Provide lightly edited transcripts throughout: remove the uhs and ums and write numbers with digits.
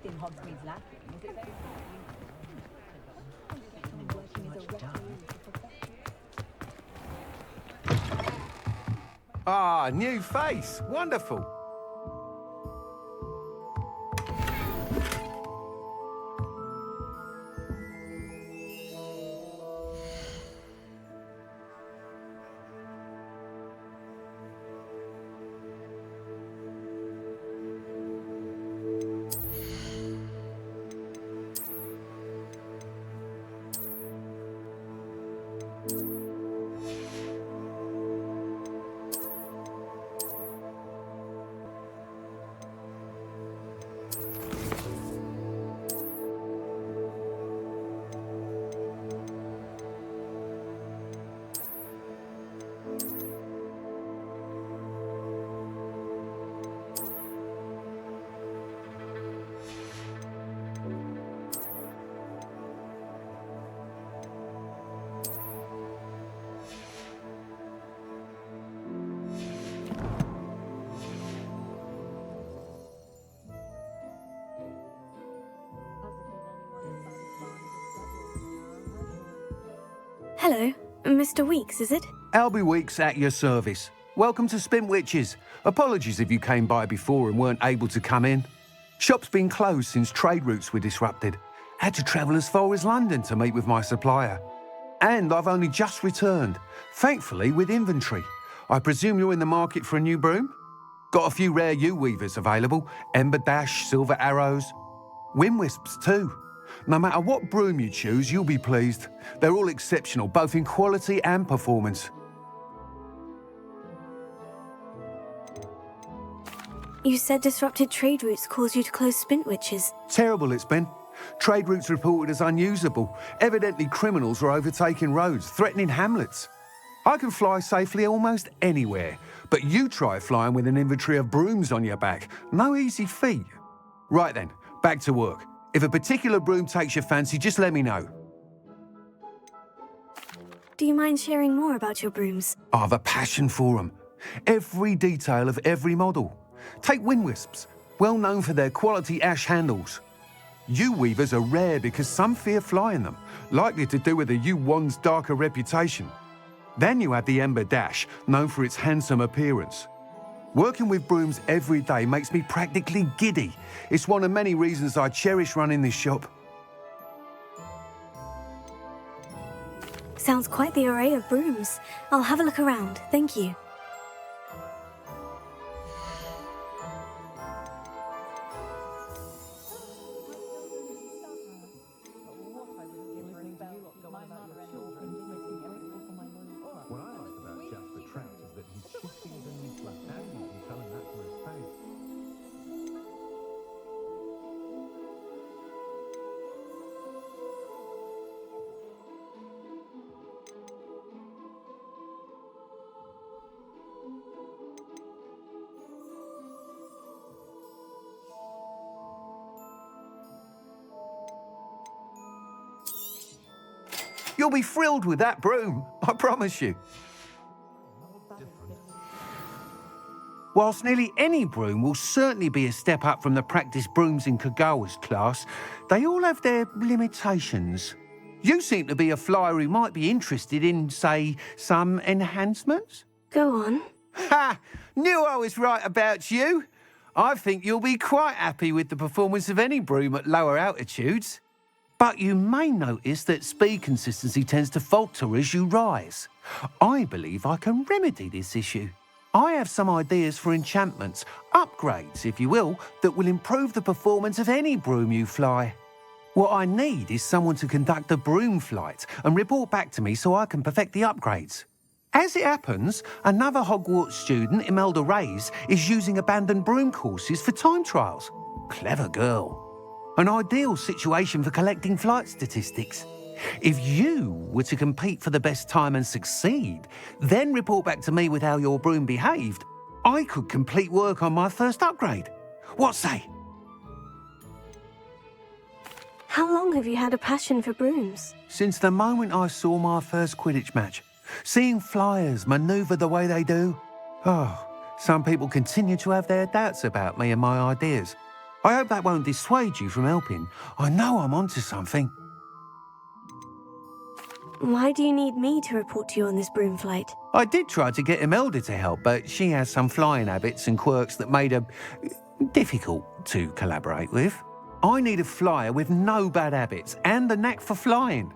think Hogsmeade's lacking? Is it very Ah, new face. Wonderful. Hello, Mr. Weeks, is it? Albie Weeks at your service. Welcome to Spin Witches. Apologies if you came by before and weren't able to come in. Shop's been closed since trade routes were disrupted. Had to travel as far as London to meet with my supplier. And I've only just returned, thankfully with inventory. I presume you're in the market for a new broom? Got a few rare yew-weavers available, Ember Dash, Silver Arrows, Wind Wisps too. No matter what broom you choose, you'll be pleased. They're all exceptional, both in quality and performance. You said disrupted trade routes caused you to close Spin Witches. Terrible it's been. Trade routes reported as unusable. Evidently criminals are overtaking roads, threatening hamlets. I can fly safely almost anywhere, but you try flying with an inventory of brooms on your back. No easy feat. Right then, back to work. If a particular broom takes your fancy, just let me know. Do you mind sharing more about your brooms? I have a passion for them. Every detail of every model. Take Wind Wisps, well known for their quality ash handles. Yew weavers are rare because some fear flying them, likely to do with the yew wand's darker reputation. Then you have the Ember Dash, known for its handsome appearance. Working with brooms every day makes me practically giddy. It's one of many reasons I cherish running this shop. Sounds quite the array of brooms. I'll have a look around, thank you. What I like about Jasper Trout is that he's shifty as a needle, and you can tell him that from his face. You'll be thrilled with that broom, I promise you. Whilst nearly any broom will certainly be a step up from the practice brooms in Kagawa's class, they all have their limitations. You seem to be a flyer who might be interested in, say, some enhancements? Go on. Ha! Knew I was right about you. I think you'll be quite happy with the performance of any broom at lower altitudes. But you may notice that speed consistency tends to falter as you rise. I believe I can remedy this issue. I have some ideas for enchantments, upgrades, if you will, that will improve the performance of any broom you fly. What I need is someone to conduct a broom flight and report back to me so I can perfect the upgrades. As it happens, another Hogwarts student, Imelda Reyes, is using abandoned broom courses for time trials. Clever girl. An ideal situation for collecting flight statistics. If you were to compete for the best time and succeed, then report back to me with how your broom behaved, I could complete work on my first upgrade. What say? How long have you had a passion for brooms? Since the moment I saw my first Quidditch match. Seeing flyers manoeuvre the way they do. Oh, some people continue to have their doubts about me and my ideas. I hope that won't dissuade you from helping. I know I'm onto something. Why do you need me to report to you on this broom flight? I did try to get Imelda to help, but she has some flying habits and quirks that made her difficult to collaborate with. I need a flyer with no bad habits and the knack for flying.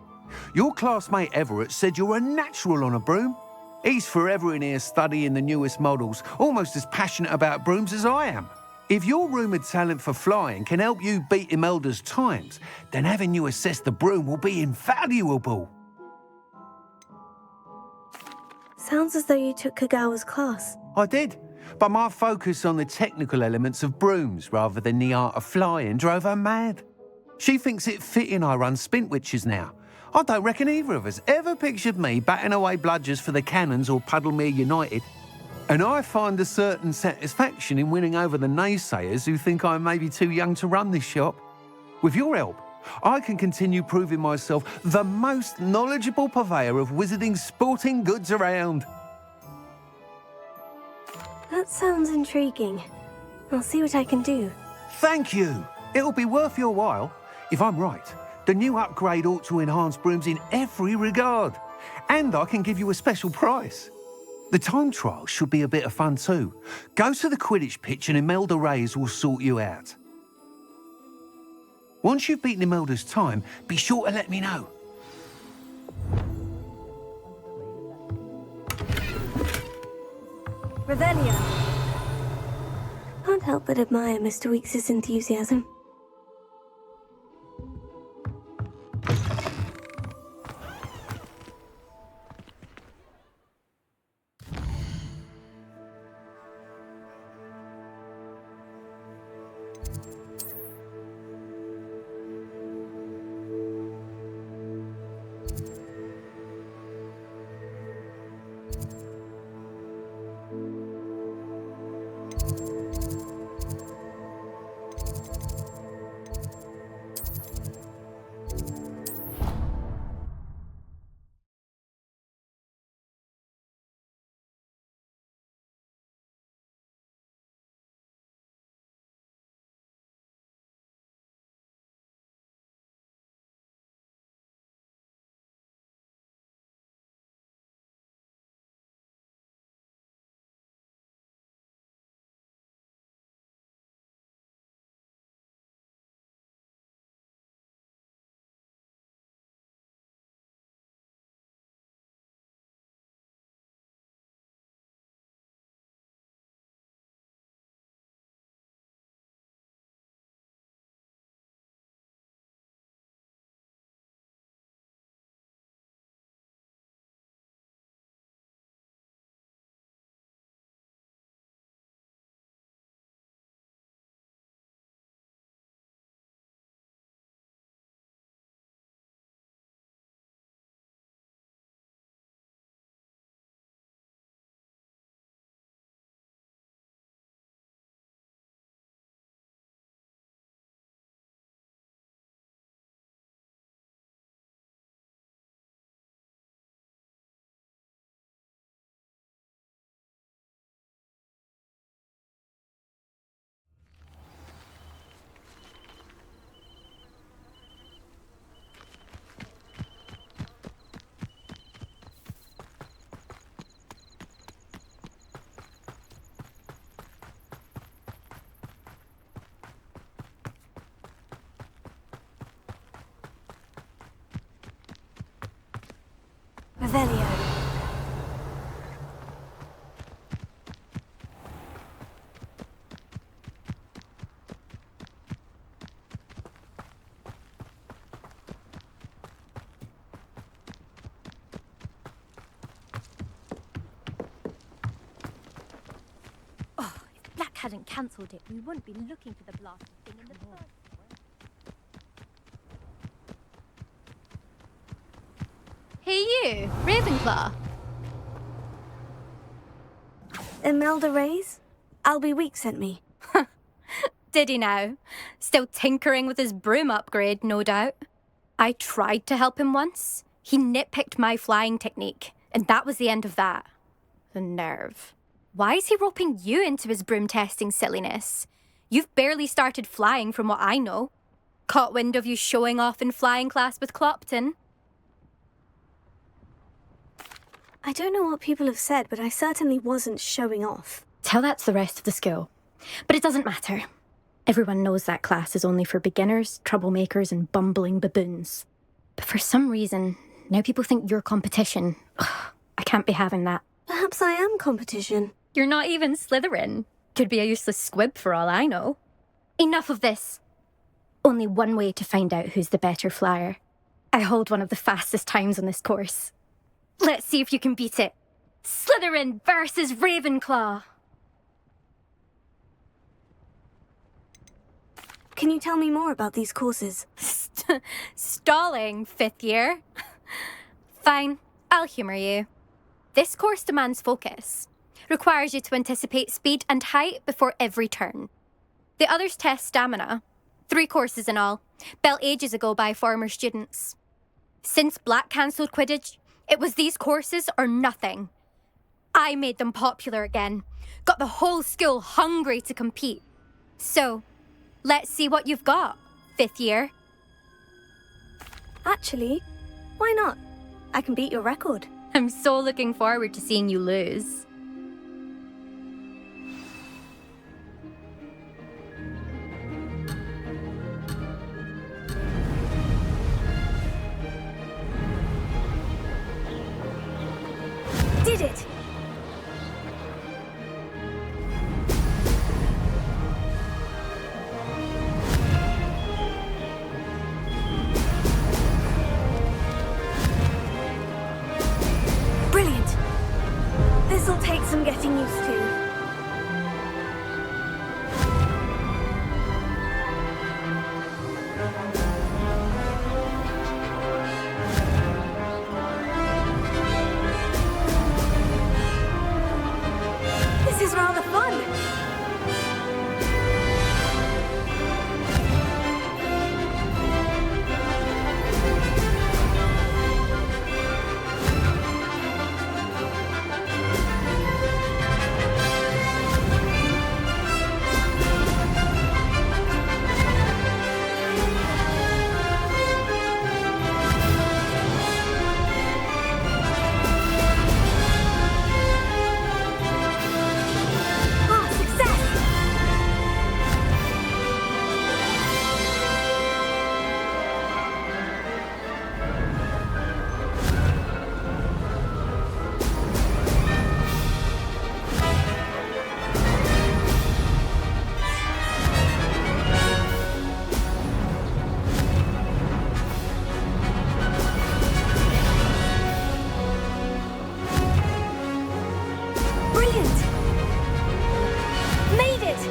Your classmate Everett said you're a natural on a broom. He's forever in here studying the newest models, almost as passionate about brooms as I am. If your rumoured talent for flying can help you beat Imelda's times, then having you assess the broom will be invaluable. Sounds as though you took Kagawa's class. I did, but my focus on the technical elements of brooms rather than the art of flying drove her mad. She thinks it fitting I run Spintwitches now. I don't reckon either of us ever pictured me batting away bludgers for the Cannons or Puddlemere United. And I find a certain satisfaction in winning over the naysayers who think I'm maybe too young to run this shop. With your help, I can continue proving myself the most knowledgeable purveyor of wizarding sporting goods around. That sounds intriguing. I'll see what I can do. Thank you. It'll be worth your while. If I'm right, the new upgrade ought to enhance brooms in every regard. And I can give you a special price. The time trial should be a bit of fun too. Go to the Quidditch pitch and Imelda Reyes will sort you out. Once you've beaten Imelda's time, be sure to let me know. Revelia! Can't help but admire Mr. Weekes' enthusiasm. Revelio. Oh, if Black hadn't cancelled it, we wouldn't be looking for the blasted thing in the first place. Hey you, Ravenclaw. Imelda Reyes? Albie Week sent me. Did he now? Still tinkering with his broom upgrade, no doubt. I tried to help him once. He nitpicked my flying technique, and that was the end of that. The nerve. Why is he roping you into his broom testing silliness? You've barely started flying from what I know. Caught wind of you showing off in flying class with Clopton. I don't know what people have said, but I certainly wasn't showing off. Tell that to the rest of the school. But it doesn't matter. Everyone knows that class is only for beginners, troublemakers, and bumbling baboons. But for some reason, now people think you're competition. Ugh, I can't be having that. Perhaps I am competition. You're not even Slytherin. Could be a useless squib for all I know. Enough of this. Only one way to find out who's the better flyer. I hold one of the fastest times on this course. Let's see if you can beat it. Slytherin versus Ravenclaw. Can you tell me more about these courses? Stalling, 5th year. Fine, I'll humour you. This course demands focus. Requires you to anticipate speed and height before every turn. The others test stamina. 3 courses in all, built ages ago by former students. Since Black cancelled Quidditch, it was these courses or nothing. I made them popular again. Got the whole school hungry to compete. So, let's see what you've got, 5th year. Actually, why not? I can beat your record. I'm so looking forward to seeing you lose. Did it! Brilliant! This'll take some getting used to. This is rather fun! Ah, success! Brilliant! Made it!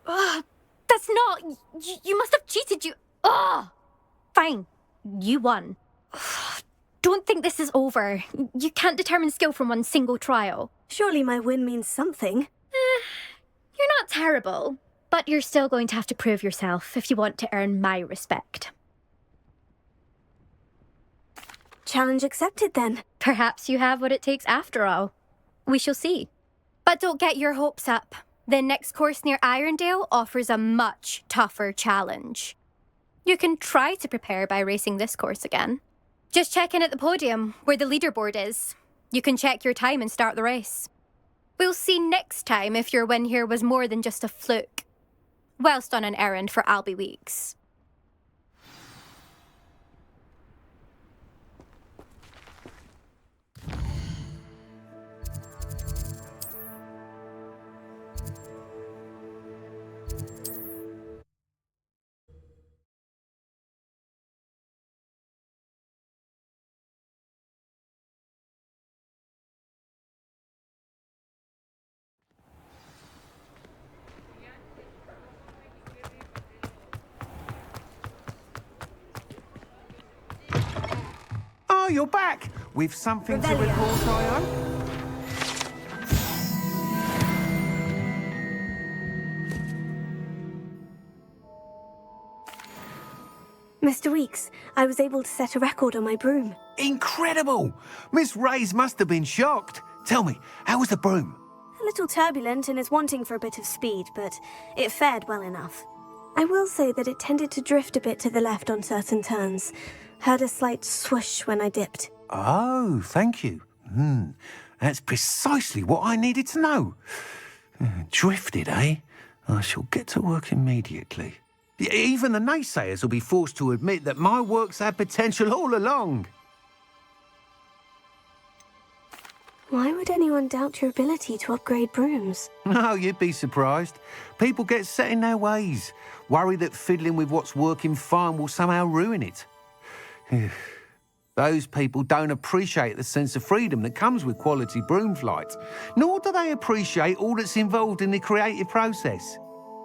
Ugh, that's not... You must have cheated, you... Ugh! Fine, you won. Ugh, don't think this is over. You can't determine skill from one single trial. Surely my win means something. You're not terrible, but you're still going to have to prove yourself if you want to earn my respect. Challenge accepted then. Perhaps you have what it takes after all. We shall see. But don't get your hopes up. The next course near Irondale offers a much tougher challenge. You can try to prepare by racing this course again. Just check in at the podium, where the leaderboard is. You can check your time and start the race. We'll see next time if your win here was more than just a fluke. Whilst on an errand for Albie Weeks. Oh, you're back! With something to Revelio. report, I hope? Mr. Weeks, I was able to set a record on my broom. Incredible! Miss Ray's must have been shocked. Tell me, how was the broom? A little turbulent and is wanting for a bit of speed, but it fared well enough. I will say that it tended to drift a bit to the left on certain turns. Heard a slight swoosh when I dipped. Oh, thank you. That's precisely what I needed to know. Drifted, eh? I shall get to work immediately. Even the naysayers will be forced to admit that my work's had potential all along. Why would anyone doubt your ability to upgrade brooms? No, you'd be surprised. People get set in their ways, worry that fiddling with what's working fine will somehow ruin it. Those people don't appreciate the sense of freedom that comes with quality broom flight, nor do they appreciate all that's involved in the creative process.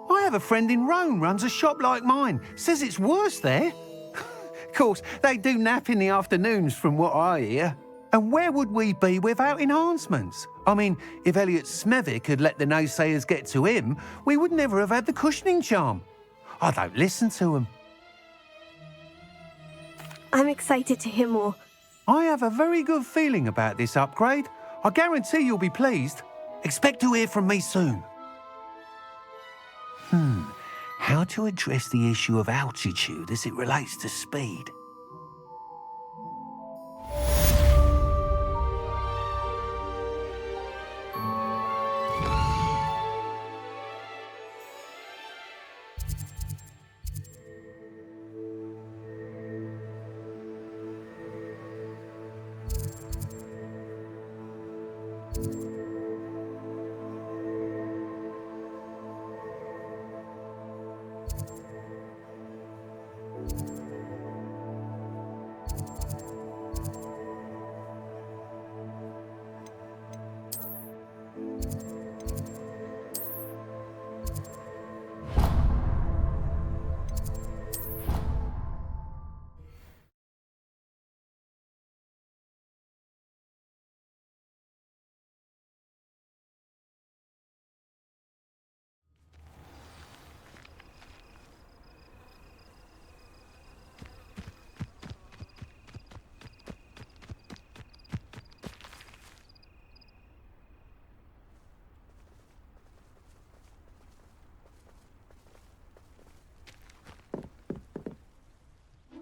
I have a friend in Rome runs a shop like mine, says it's worse there. Of course, they do nap in the afternoons from what I hear. And where would we be without enhancements? I mean, if Elliot Smethwick had let the naysayers get to him, we would never have had the cushioning charm. I don't listen to them. I'm excited to hear more. I have a very good feeling about this upgrade. I guarantee you'll be pleased. Expect to hear from me soon. How to address the issue of altitude as it relates to speed?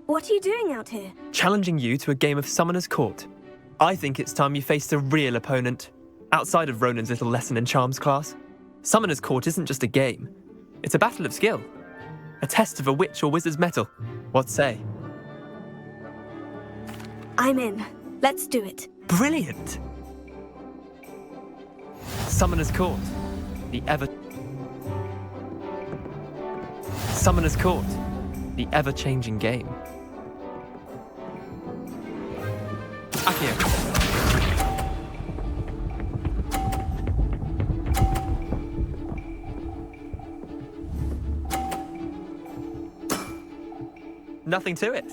What are you doing out here? Challenging you to a game of Summoner's Court. I think it's time you faced a real opponent, outside of Ronan's little lesson in charms class. Summoner's Court isn't just a game. It's a battle of skill. A test of a witch or wizard's mettle. What say? I'm in. Let's do it. Brilliant! Summoner's Court. Summoner's Court. The ever-changing game. Accio. Nothing to it.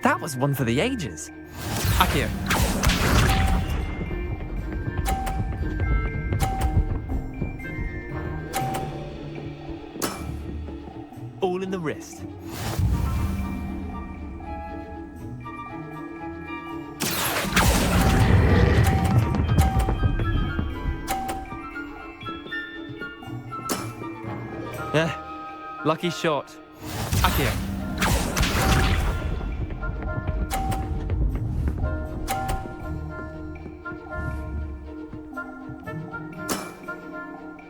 That was one for the ages. Accio. All in the wrist. Yeah, lucky shot. Accio.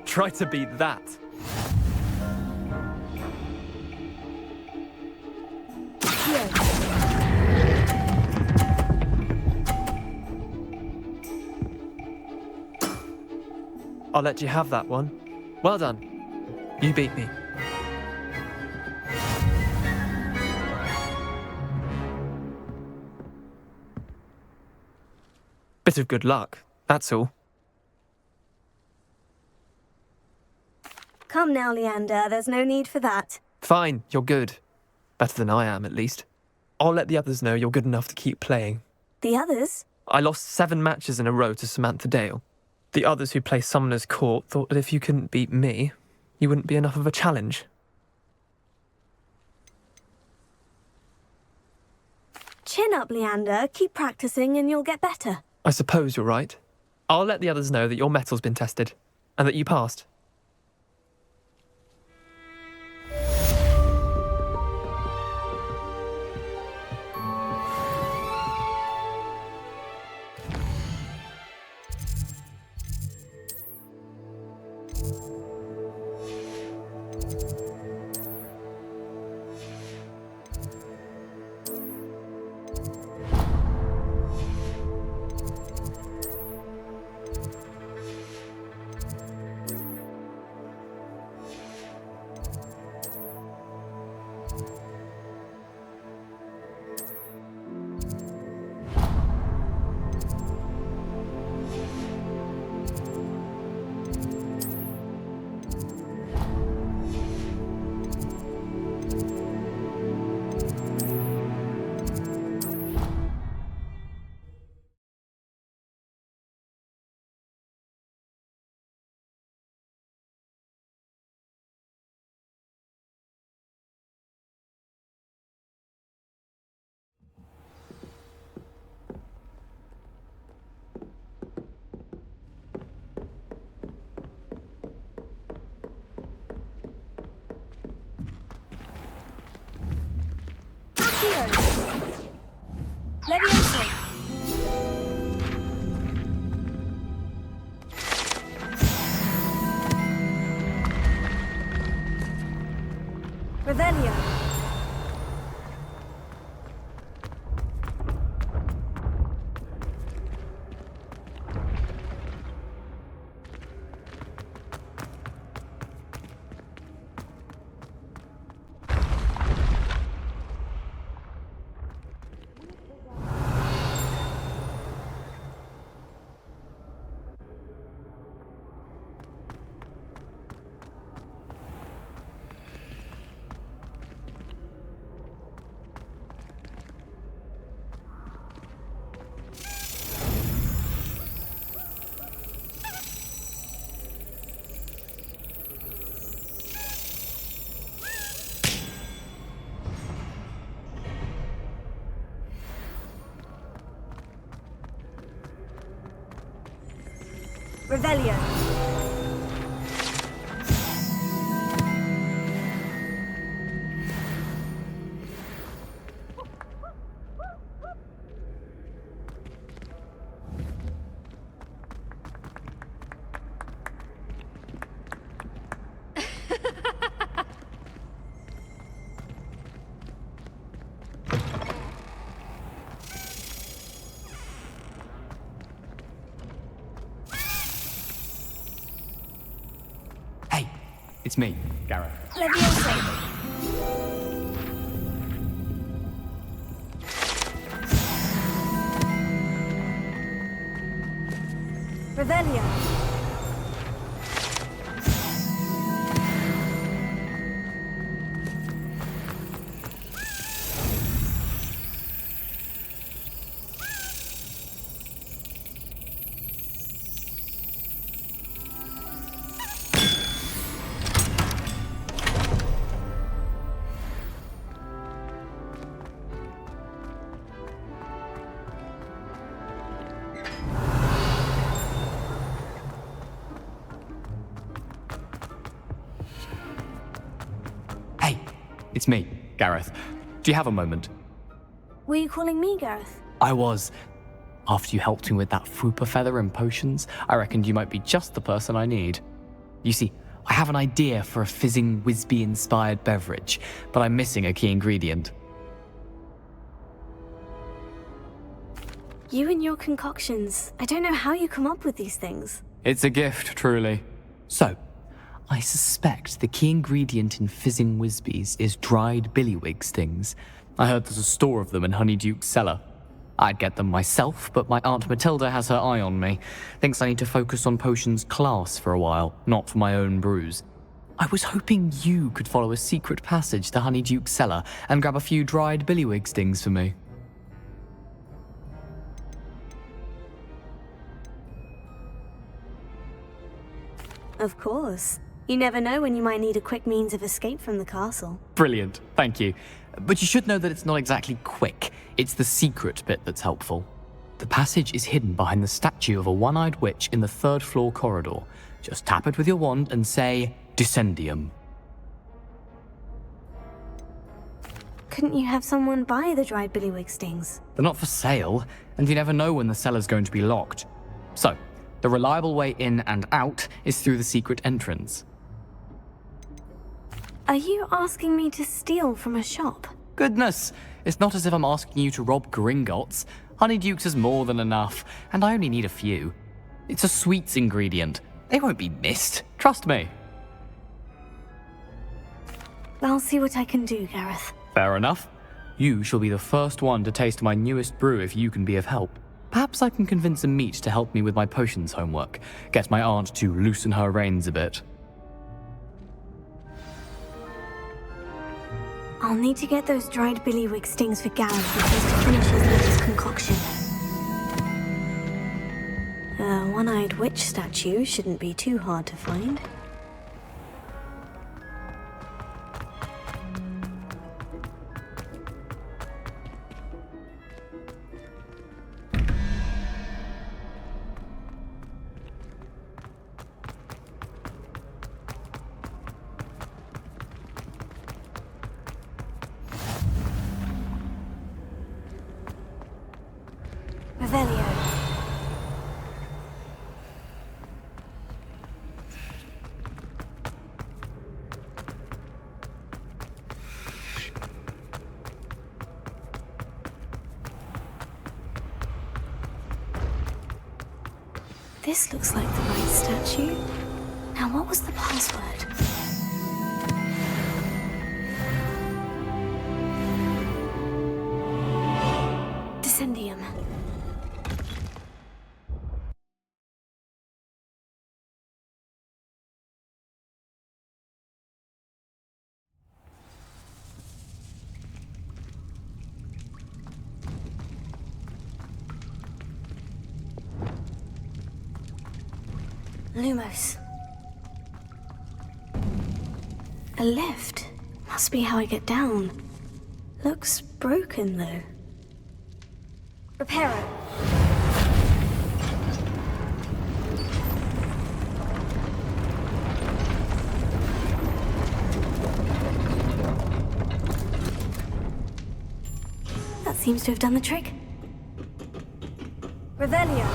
Try to beat that. I'll let you have that one. Well done. You beat me. Bit of good luck, that's all. Come now, Leander. There's no need for that. Fine, you're good. Better than I am, at least. I'll let the others know you're good enough to keep playing. The others? I lost 7 matches in a row to Samantha Dale. The others who play Summoner's Court thought that if you couldn't beat me, you wouldn't be enough of a challenge. Chin up, Leander. Keep practicing and you'll get better. I suppose you're right. I'll let the others know that your metal's been tested, and that you passed. Leviosa! Revelio! Revelio. It's me, Gareth. Leviosa. Revelio. It's me, Gareth. Do you have a moment? Were you calling me Gareth? I was. After you helped me with that Fupa feather and potions, I reckoned you might be just the person I need. You see, I have an idea for a fizzing Wisby-inspired beverage, but I'm missing a key ingredient. You and your concoctions. I don't know how you come up with these things. It's a gift, truly. So, I suspect the key ingredient in fizzing Wisbies is dried billywig stings. I heard there's a store of them in Honeyduke's cellar. I'd get them myself, but my Aunt Matilda has her eye on me. Thinks I need to focus on potions class for a while, not for my own brews. I was hoping you could follow a secret passage to Honeyduke's cellar and grab a few dried billywig stings for me. Of course. You never know when you might need a quick means of escape from the castle. Brilliant, thank you. But you should know that it's not exactly quick. It's the secret bit that's helpful. The passage is hidden behind the statue of a one-eyed witch in the third-floor corridor. Just tap it with your wand and say, Descendium. Couldn't you have someone buy the dried billywig stings? They're not for sale, and you never know when the cellar's going to be locked. So, the reliable way in and out is through the secret entrance. Are you asking me to steal from a shop? Goodness, it's not as if I'm asking you to rob Gringotts. Honeydukes is more than enough, and I only need a few. It's a sweets ingredient. They won't be missed, trust me. I'll see what I can do, Gareth. Fair enough. You shall be the first one to taste my newest brew if you can be of help. Perhaps I can convince a meat to help me with my potions homework. Get my aunt to loosen her reins a bit. I'll need to get those dried billywig stings for Gareth before he finishes his concoction. A one-eyed witch statue shouldn't be too hard to find. Revelio. This looks like the right statue. Now, what was the password? Descendium. Lumos. A lift. Must be how I get down. Looks broken, though. Reparo. That seems to have done the trick. Revelio.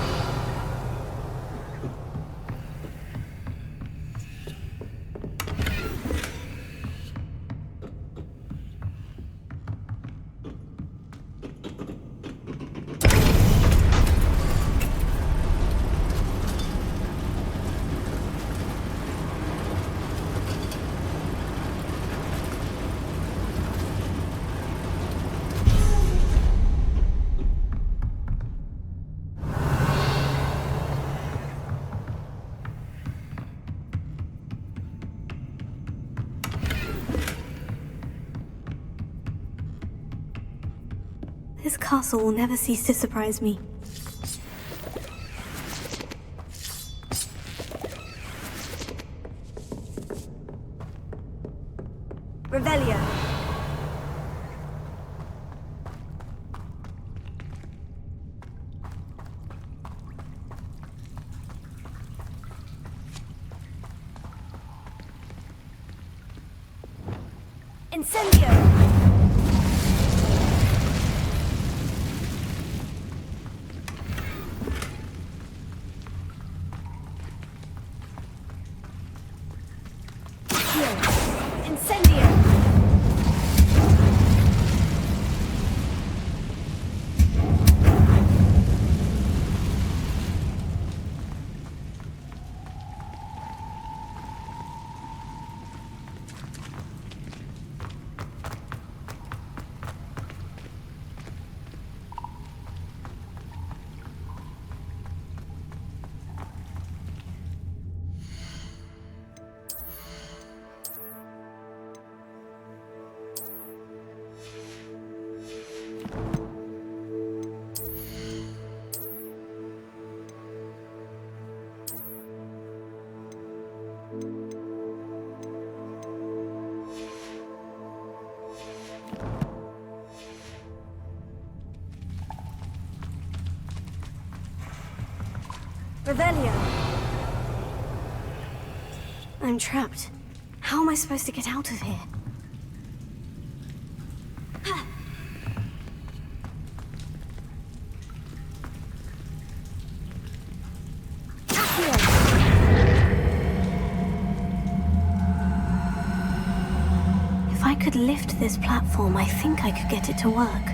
This castle will never cease to surprise me. Revelio. Incendio. Revelio! I'm trapped. How am I supposed to get out of here? If I could lift this platform, I think I could get it to work.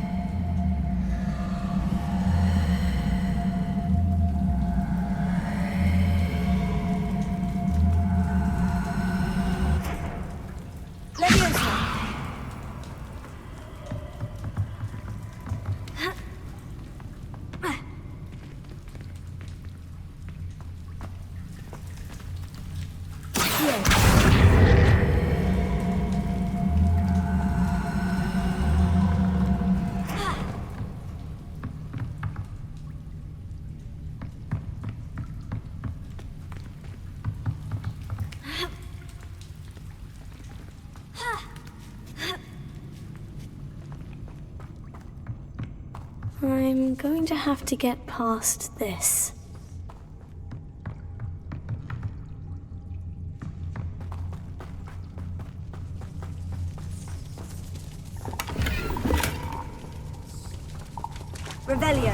I'm going to have to get past this. Revelio.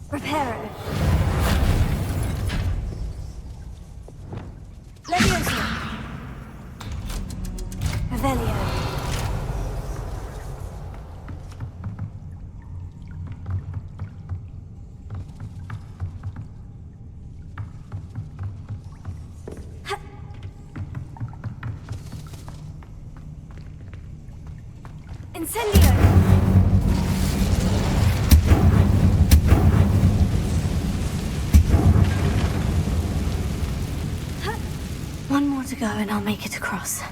Reparo. Levioso. Revelio. Incendio. One more to go and I'll make it across.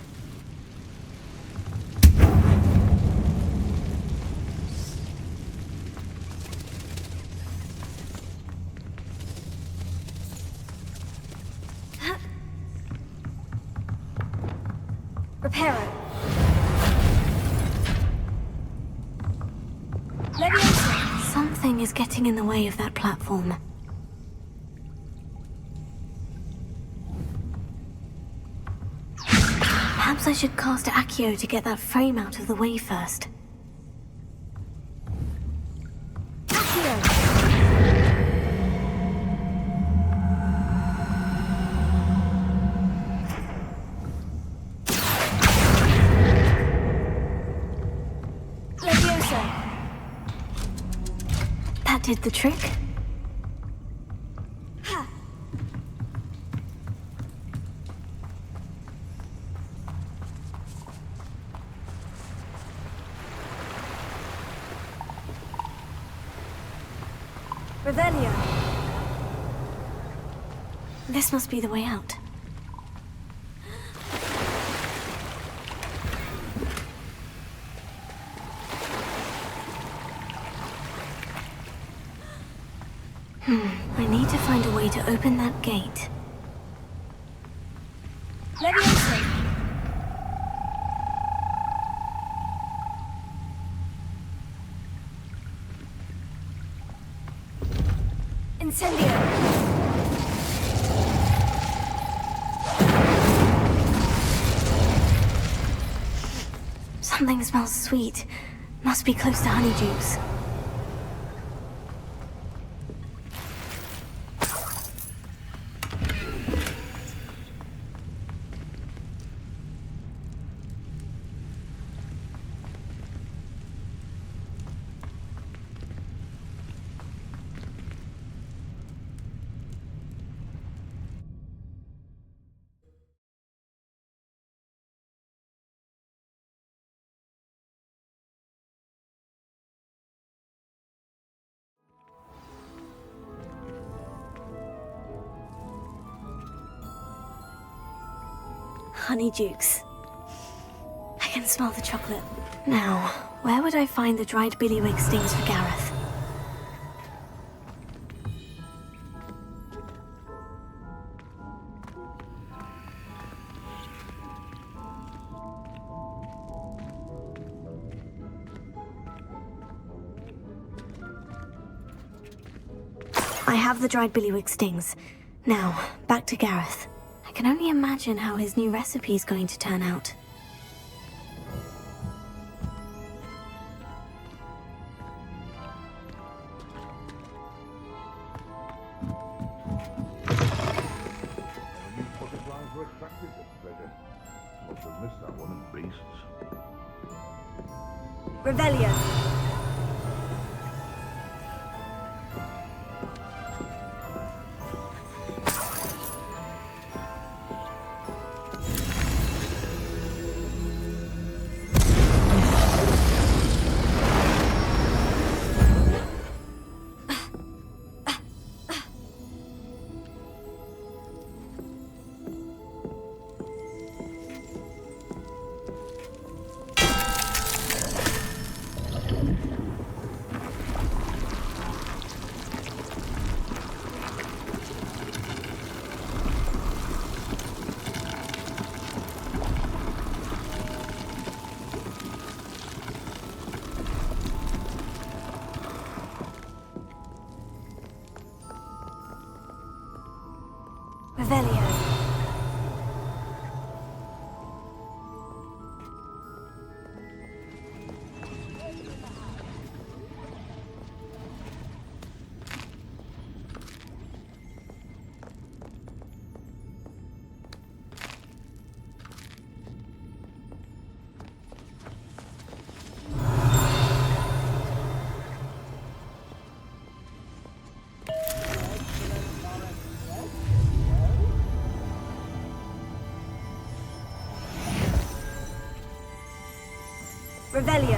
Reparo. Leviosa. Something is getting in the way of that platform. Perhaps I should cast Accio to get that frame out of the way first. Accio! Leviosa! That did the trick. Revelio. This must be the way out. I need to find a way to open that gate. Leviosa. Incendio! Something smells sweet. Must be close to honeydew's. honeydukes. I can smell the chocolate. Now, where would I find the dried billywig stings for Gareth? I have the dried billywig stings. Now, back to Gareth. I can only imagine how his new recipe is going to turn out. Butterflies were attracted to the treasure. Must have missed that one in beasts. Revelio. Revelio. Revelio.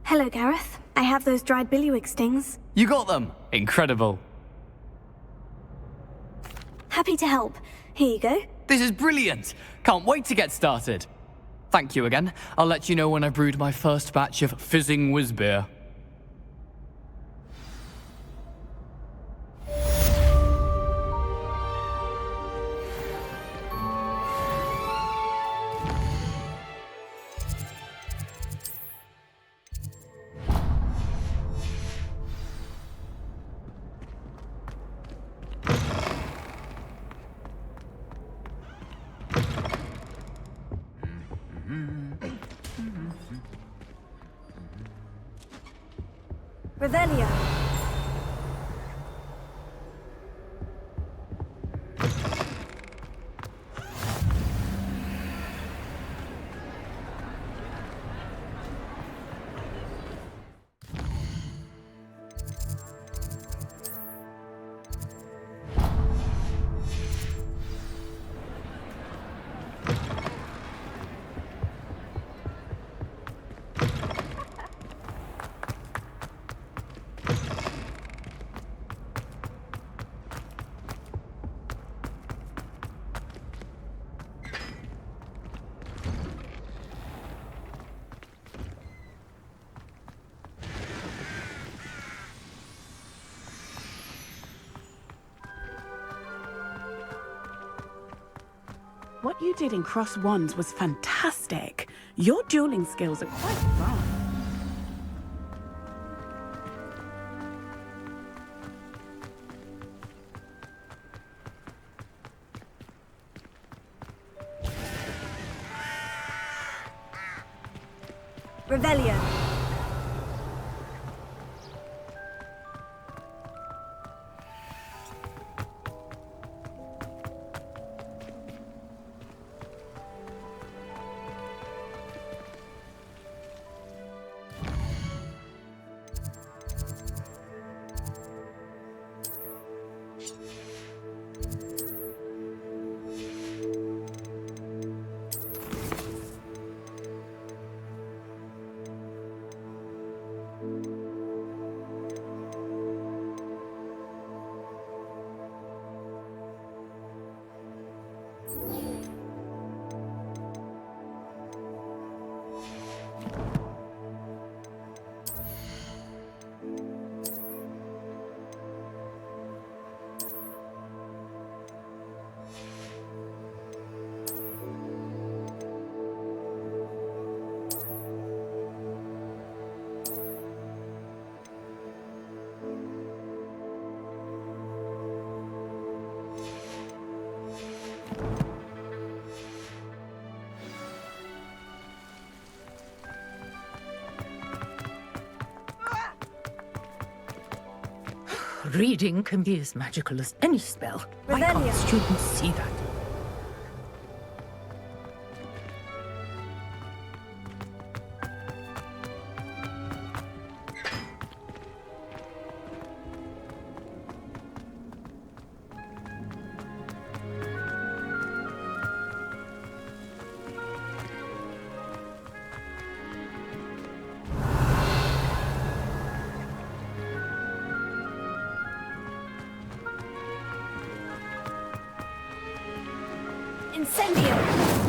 Hello, Gareth. I have those dried billywig stings. You got them! Incredible. Happy to help. Here you go. This is brilliant! Can't wait to get started. Thank you again. I'll let you know when I brewed my first batch of fizzing whizbeer. Revelio. What you did in Cross Wands was fantastic. Your dueling skills are quite strong. Revelio. Reading can be as magical as any spell. Why Revelio. can't students see that? Incendio.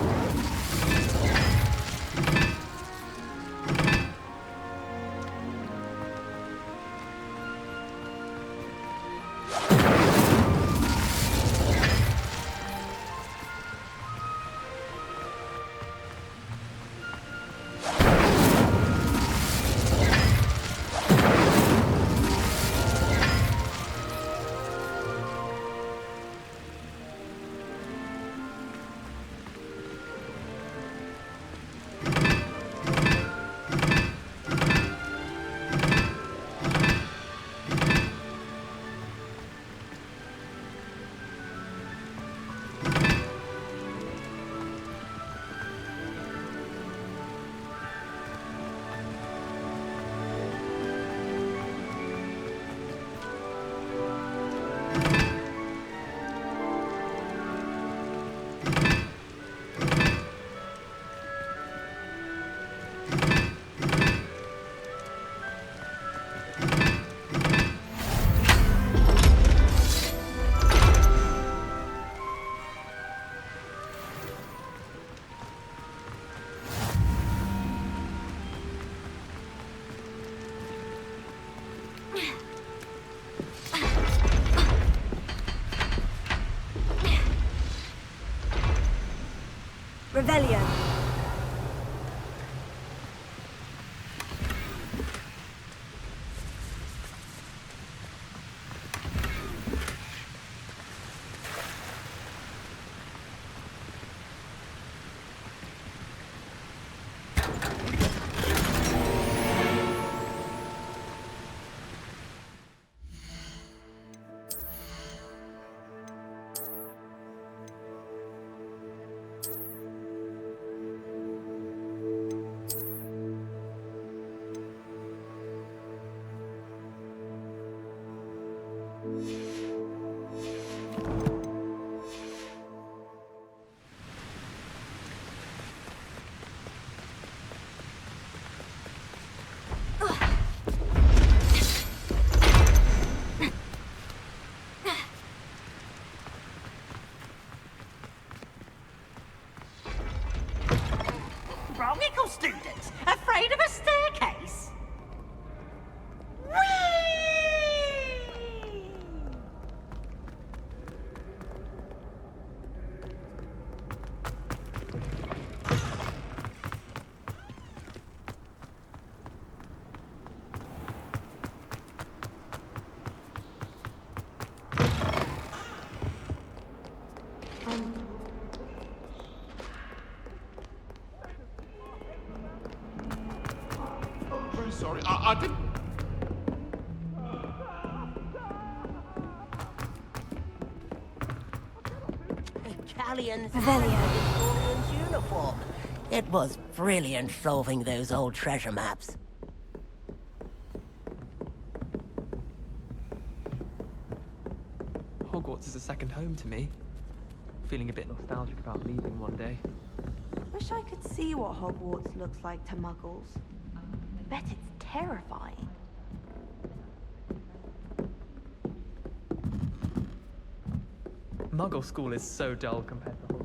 Revelio. I didn't. Italians Revelio. Victorian's uniform. It was brilliant solving those old treasure maps. Hogwarts is a second home to me. Feeling a bit nostalgic about leaving one day. Wish I could see what Hogwarts looks like to muggles. I bet it's terrifying. Muggle school is so dull compared to Hogwarts.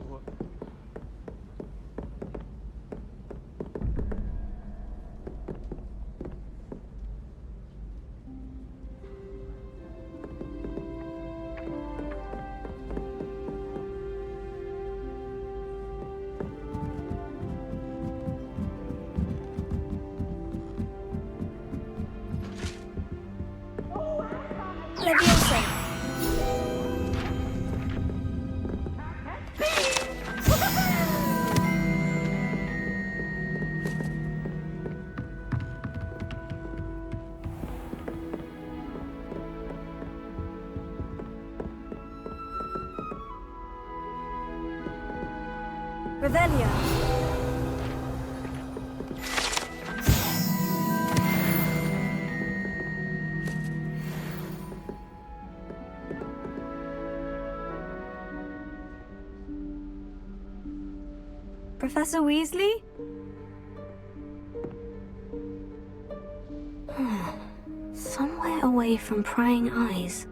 Leviosa. Revelio. Professor Weasley? Somewhere away from prying eyes.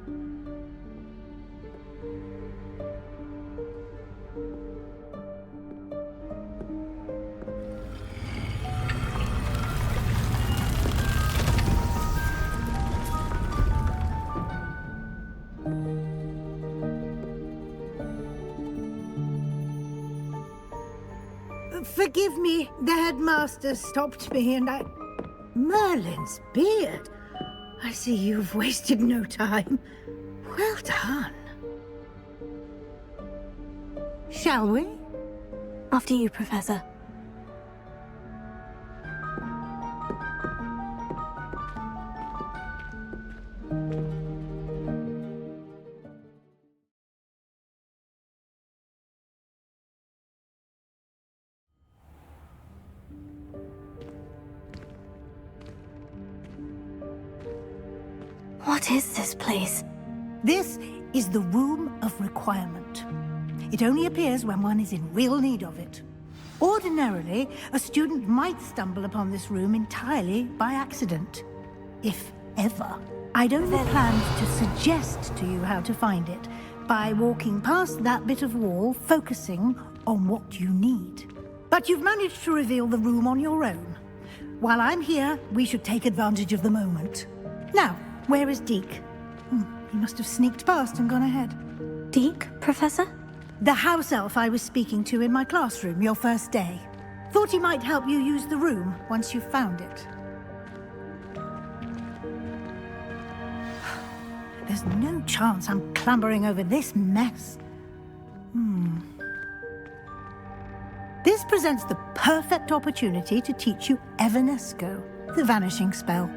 Forgive me, the headmaster stopped me and I... Merlin's beard. I see you've wasted no time. Well done. Shall we? After you, Professor. What is this place? This is the Room of Requirement. It only appears when one is in real need of it. Ordinarily, a student might stumble upon this room entirely by accident. If ever. I'd only planned to suggest to you how to find it by walking past that bit of wall, focusing on what you need. But you've managed to reveal the room on your own. While I'm here, we should take advantage of the moment. Now, where is Deke? He must have sneaked past and gone ahead. Deke, Professor? The house elf I was speaking to in my classroom your first day. Thought he might help you use the room once you found it. There's no chance I'm clambering over this mess. This presents the perfect opportunity to teach you Evanesco, the vanishing spell.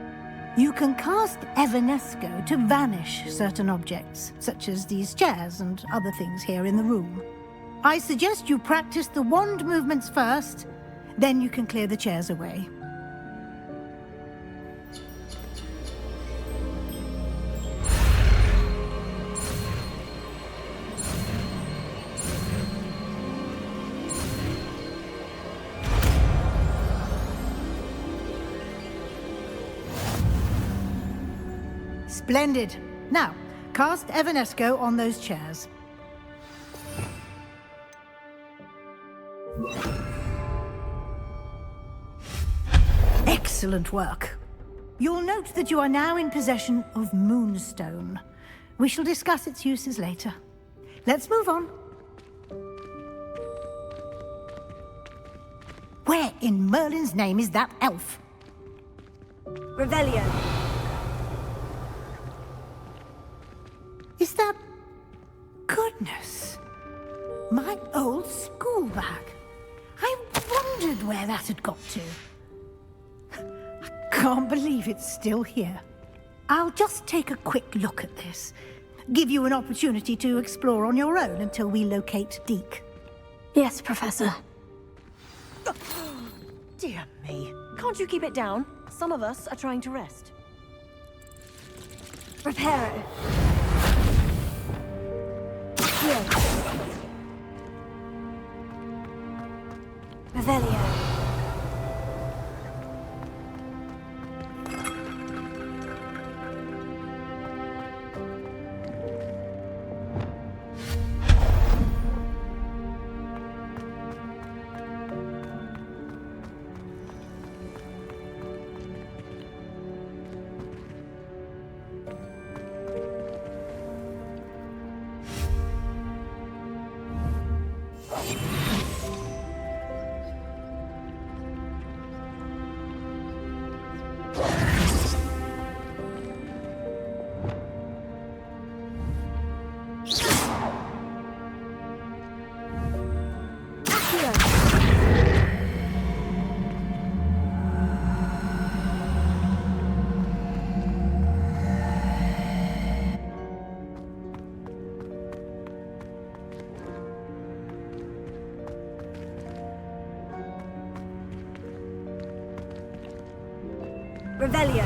You can cast Evanesco to vanish certain objects, such as these chairs and other things here in the room. I suggest you practice the wand movements first, then you can clear the chairs away. Splendid. Now, cast Evanesco on those chairs. Excellent work. You'll note that you are now in possession of Moonstone. We shall discuss its uses later. Let's move on. Where in Merlin's name is that elf? Revelio. Is that... Goodness. My old school bag. I wondered where that had got to. I Can't believe it's still here. I'll just take a quick look at this. Give you an opportunity to explore on your own until we locate Deke. Yes, Professor. Dear me. Can't you keep it down? Some of us are trying to rest. Reparo. Here. Revelio. Revelio.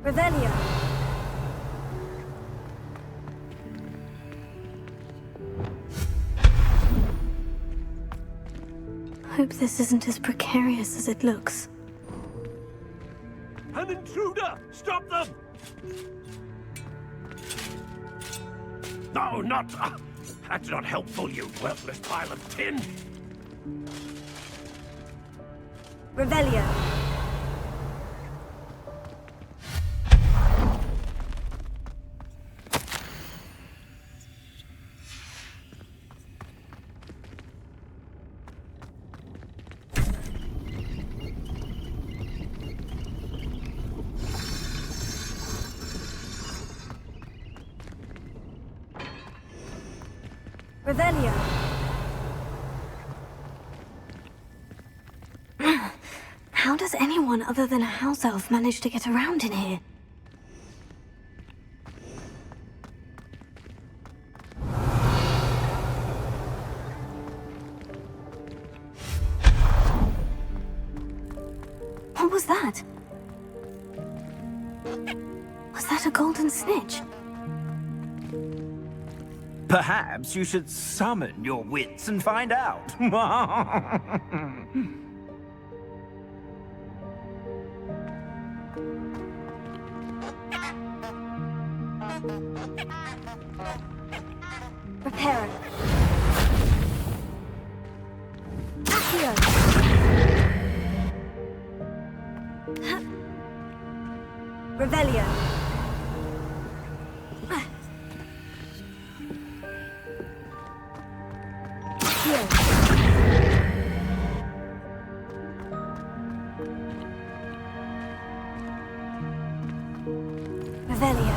Revelio. Hope this isn't as precarious as it looks. An intruder! Stop them! No, not... that's not helpful, you worthless pile of tin! Revelio. Revelio. How does anyone other than a house elf manage to get around in here? What was that? Was that a golden snitch? Perhaps you should summon your wits and find out. Reparo. Accio. Revelio. Revelio.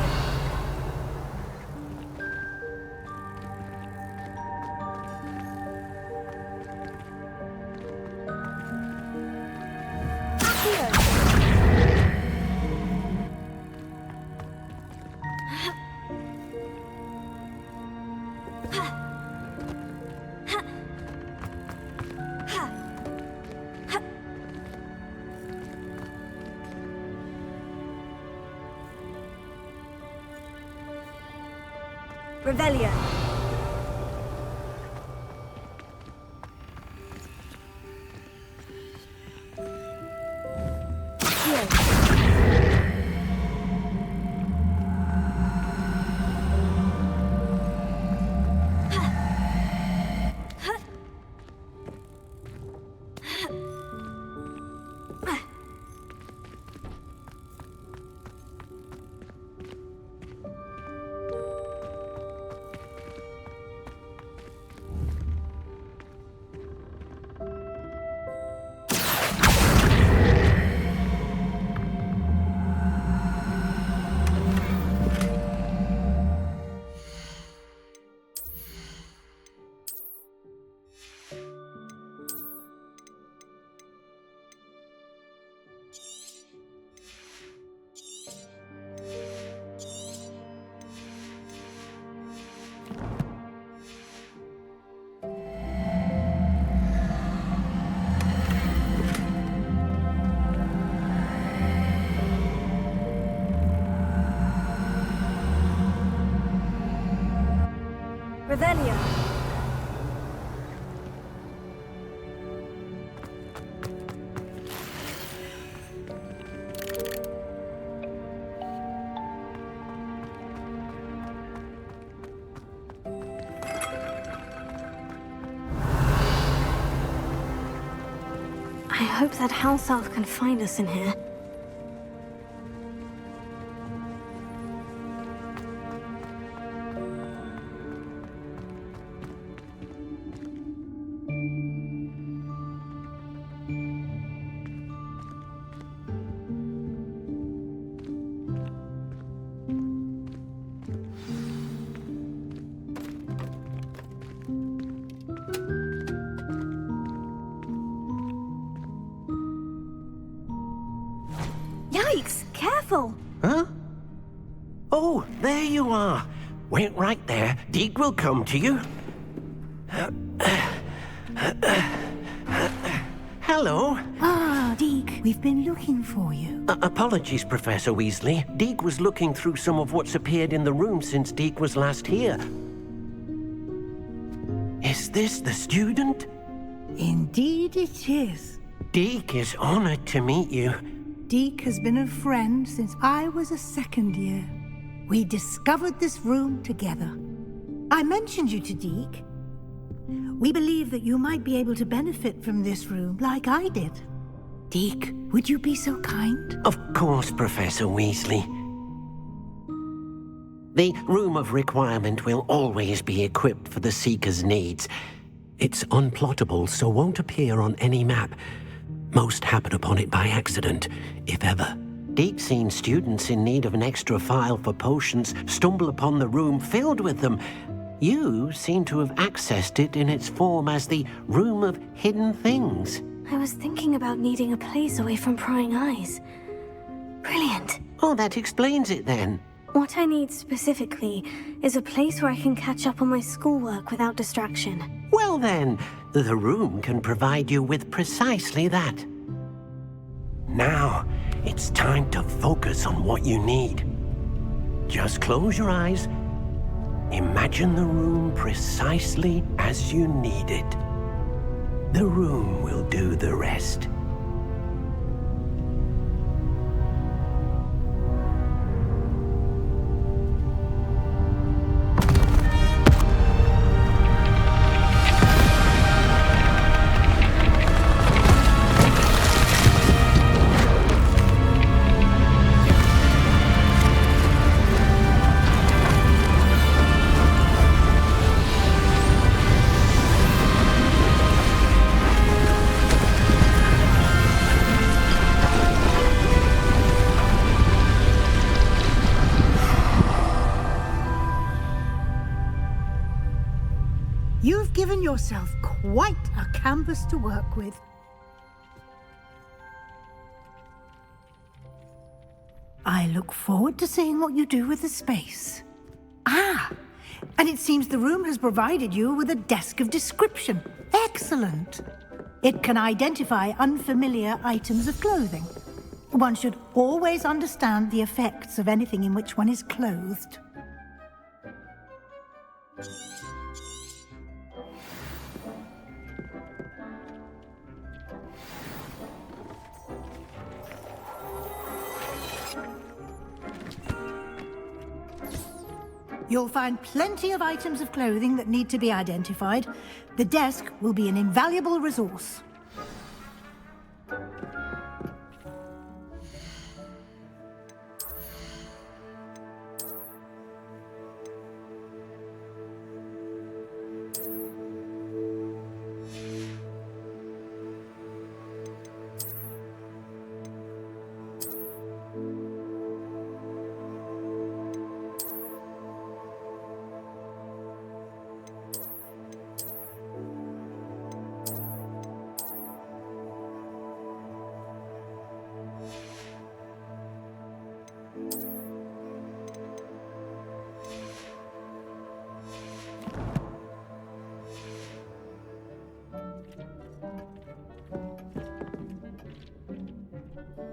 Revelio. Revelio. I hope that house elf can find us in here. Yikes! Careful! Huh? Oh, there you are. Wait right there. Deek will come to you. Hello. Ah, Deek, we've been looking for you. Apologies, Professor Weasley. Deek was looking through some of what's appeared in the room since Deek was last here. Is this the student? Indeed it is. Deek is honored to meet you. Deek has been a friend since I was a second year. We discovered this room together. I mentioned you to Deek. We believe that you might be able to benefit from this room like I did. Deek, would you be so kind? Of course, Professor Weasley. The Room of Requirement will always be equipped for the Seeker's needs. It's unplottable, so won't appear on any map. Most happen upon it by accident, if ever. Deek's seen students in need of an extra file for potions stumble upon the room filled with them. You seem to have accessed it in its form as the Room of Hidden Things. I was thinking about needing a place away from prying eyes. Brilliant. Oh, that explains it then. What I need specifically is a place where I can catch up on my schoolwork without distraction. Well then, the room can provide you with precisely that. Now, it's time to focus on what you need. Just close your eyes. Imagine the room precisely as you need it. The room will do the rest. You've given yourself quite a canvas to work with. I look forward to seeing what you do with the space. Ah, and it seems the room has provided you with a desk of description. Excellent. It can identify unfamiliar items of clothing. One should always understand the effects of anything in which one is clothed. You'll find plenty of items of clothing that need to be identified. The desk will be an invaluable resource.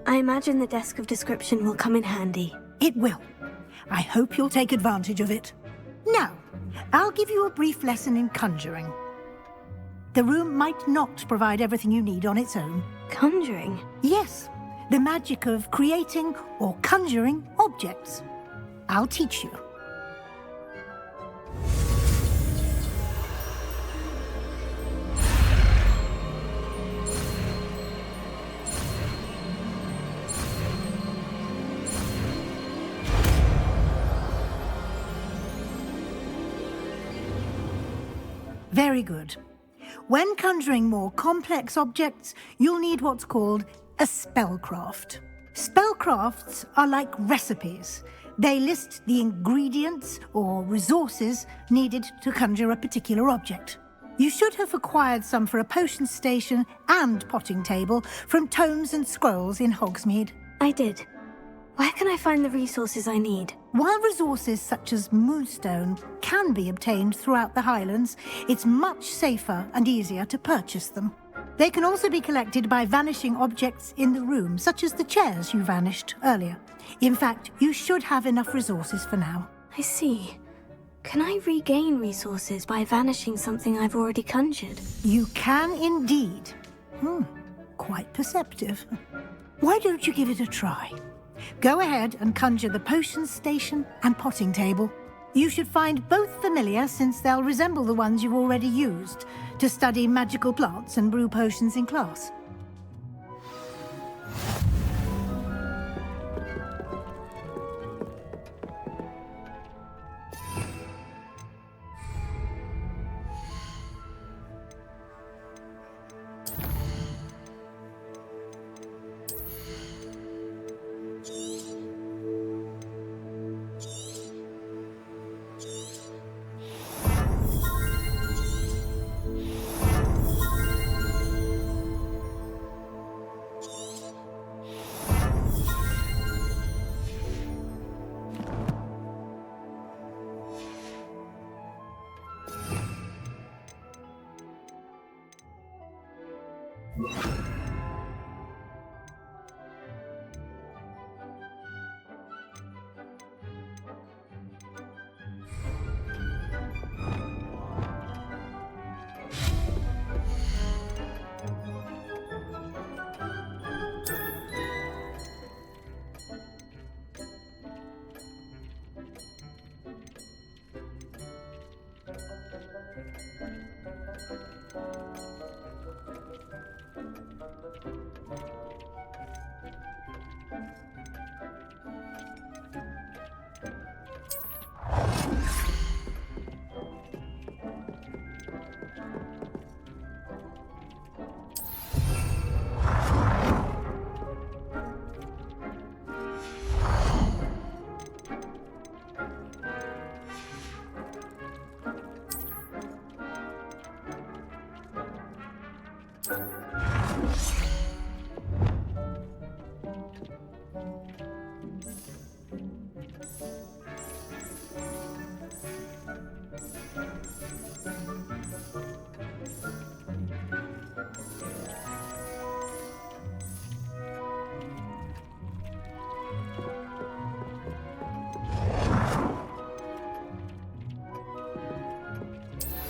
I imagine the desk of description will come in handy. It will. I hope you'll take advantage of it. Now, I'll give you a brief lesson in conjuring. The room might not provide everything you need on its own. Conjuring? Yes, the magic of creating or conjuring objects. I'll teach you. Very good. When conjuring more complex objects, you'll need what's called a spellcraft. Spellcrafts are like recipes. They list the ingredients or resources needed to conjure a particular object. You should have acquired some for a potion station and potting table from tomes and scrolls in Hogsmeade. I did. Where can I find the resources I need? While resources such as moonstone can be obtained throughout the Highlands, it's much safer and easier to purchase them. They can also be collected by vanishing objects in the room, such as the chairs you vanished earlier. In fact, you should have enough resources for now. I see. Can I regain resources by vanishing something I've already conjured? You can indeed. Quite perceptive. Why don't you give it a try? Go ahead and conjure the potion station and potting table. You should find both familiar, since they'll resemble the ones you've already used to study magical plants and brew potions in class.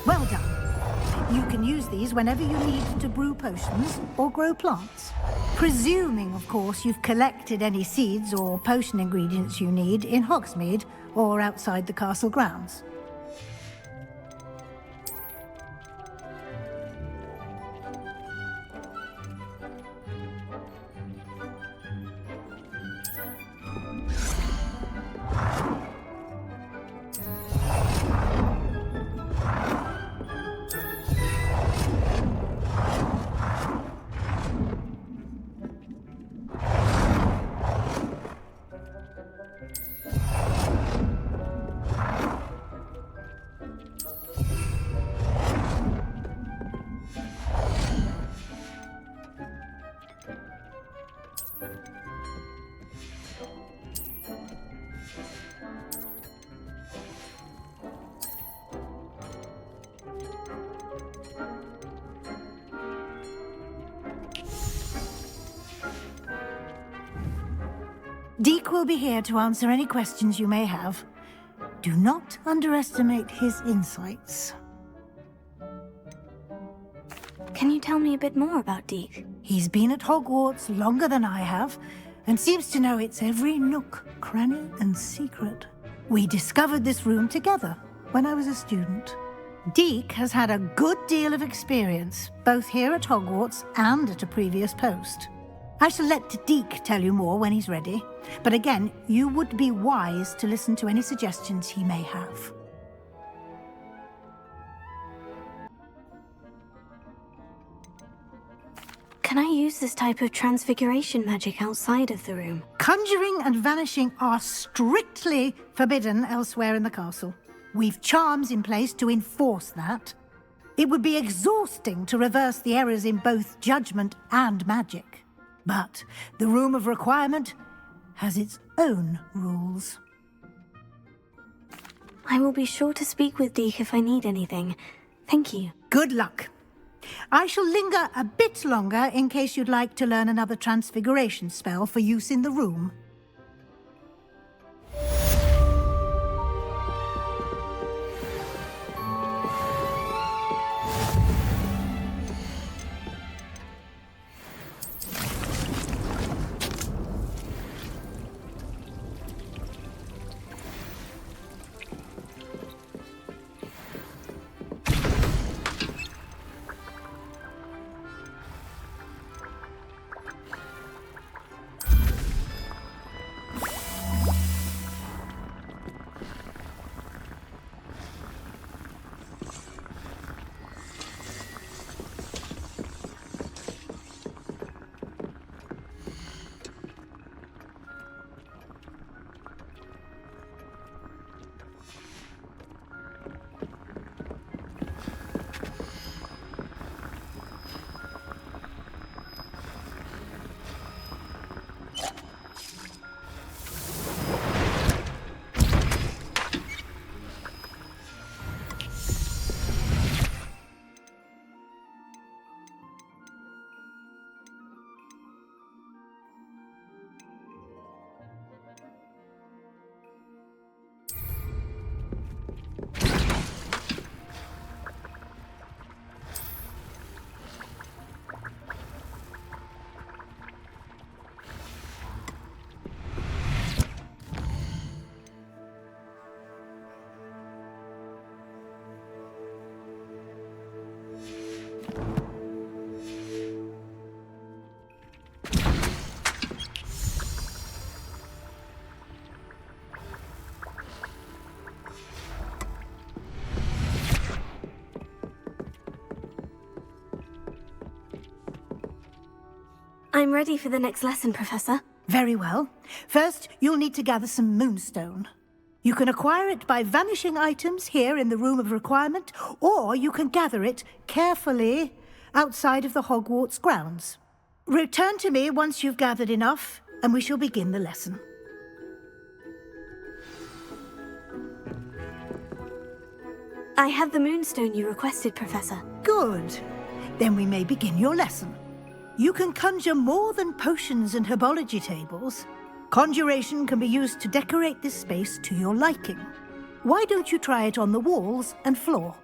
Well done. You can use these whenever you need to brew potions or grow plants. Presuming, of course, you've collected any seeds or potion ingredients you need in Hogsmeade or outside the castle grounds. Deek will be here to answer any questions you may have. Do not underestimate his insights. Can you tell me a bit more about Deke? He's been at Hogwarts longer than I have, and seems to know its every nook, cranny, and secret. We discovered this room together when I was a student. Deke has had a good deal of experience, both here at Hogwarts and at a previous post. I shall let Deke tell you more when he's ready, but again, you would be wise to listen to any suggestions he may have. Can I use this type of transfiguration magic outside of the room? Conjuring and vanishing are strictly forbidden elsewhere in the castle. We've charms in place to enforce that. It would be exhausting to reverse the errors in both judgment and magic. But the Room of Requirement has its own rules. I will be sure to speak with Deke if I need anything. Thank you. Good luck. I shall linger a bit longer in case you'd like to learn another transfiguration spell for use in the room. I'm ready for the next lesson, Professor. Very well. First, you'll need to gather some moonstone. You can acquire it by vanishing items here in the Room of Requirement, or you can gather it carefully outside of the Hogwarts grounds. Return to me once you've gathered enough, and we shall begin the lesson. I have the moonstone you requested, Professor. Good. Then we may begin your lesson. You can conjure more than potions and herbology tables. Conjuration can be used to decorate this space to your liking. Why don't you try it on the walls and floor?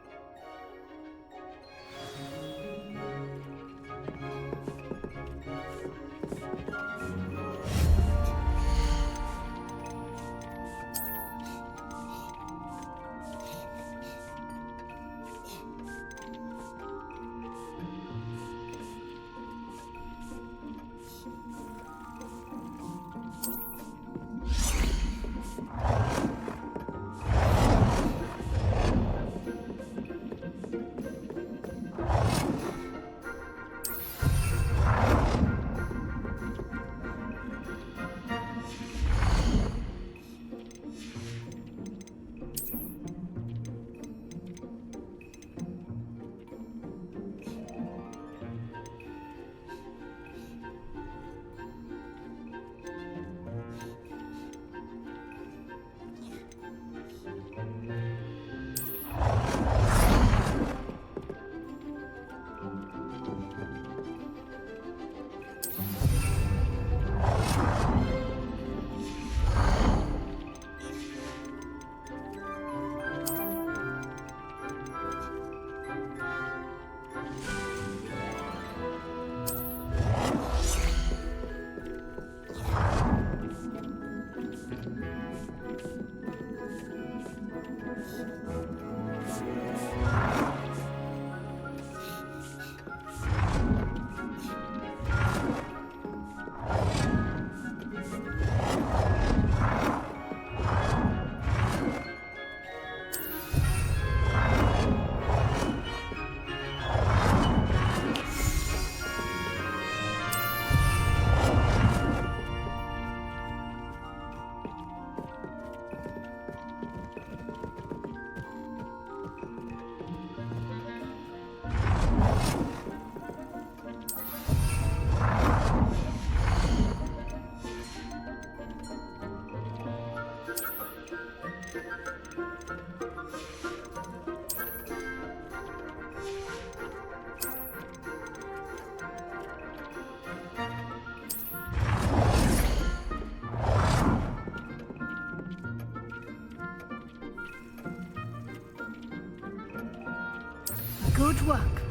Good work.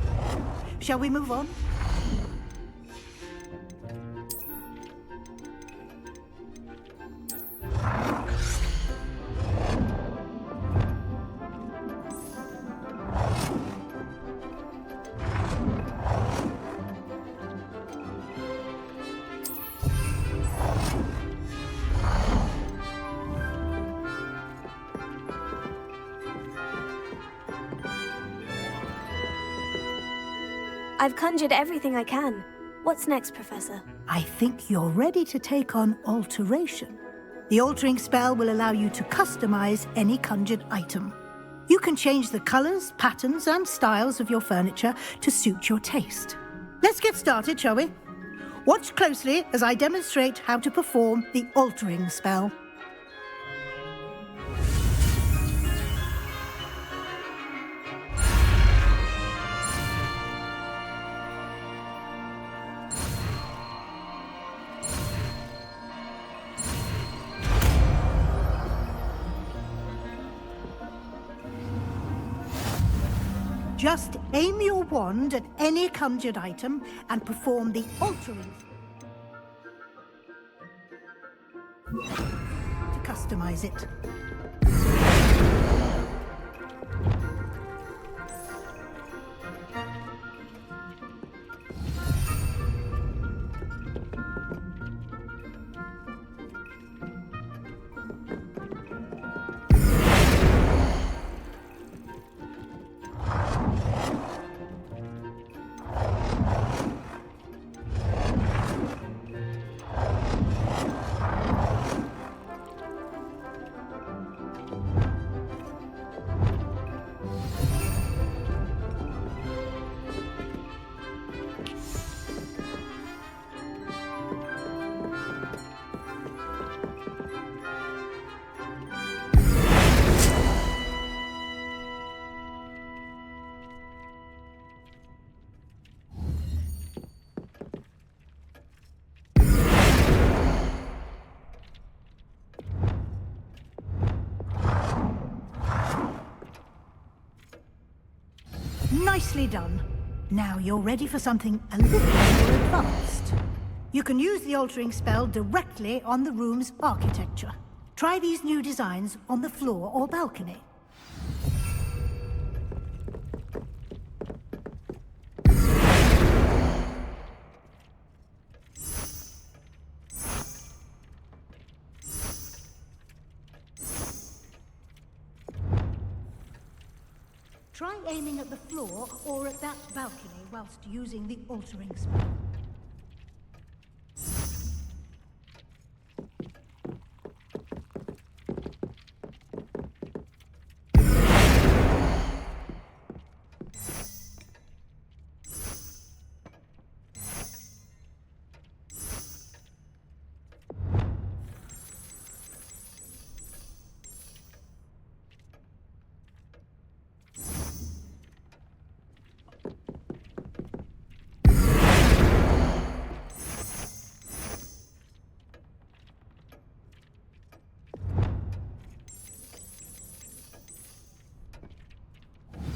Shall we move on? I've conjured everything I can. What's next, Professor? I think you're ready to take on alteration. The altering spell will allow you to customize any conjured item. You can change the colors, patterns, and styles of your furniture to suit your taste. Let's get started, shall we? Watch closely as I demonstrate how to perform the altering spell. Just aim your wand at any conjured item and perform the altering to customize it. Nicely done. Now you're ready for something a little more advanced. You can use the altering spell directly on the room's architecture. Try these new designs on the floor or balcony. Try aiming at the floor or at that balcony whilst using the altering spell.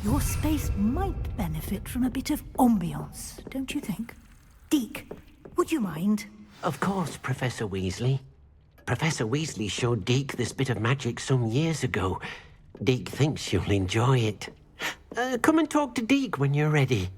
Your space might benefit from a bit of ambiance, don't you think? Deke, would you mind? Of course, Professor Weasley. Professor Weasley showed Deke this bit of magic some years ago. Deke thinks you'll enjoy it. Come and talk to Deke when you're ready.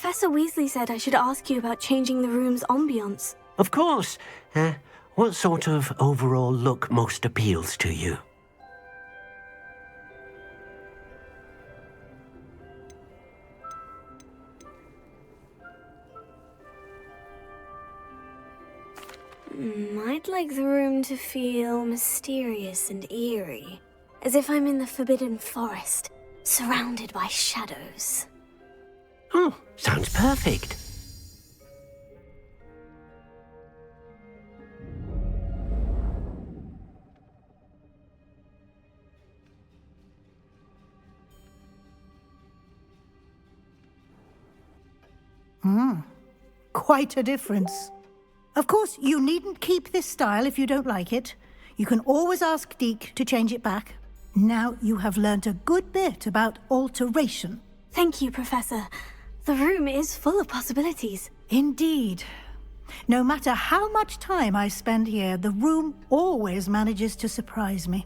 Professor Weasley said I should ask you about changing the room's ambiance. Of course. What sort of overall look most appeals to you? I'd like the room to feel mysterious and eerie, as if I'm in the Forbidden Forest, surrounded by shadows. Oh, sounds perfect. Quite a difference. Of course, you needn't keep this style if you don't like it. You can always ask Deke to change it back. Now you have learnt a good bit about alteration. Thank you, Professor. The room is full of possibilities. Indeed. No matter how much time I spend here, the room always manages to surprise me.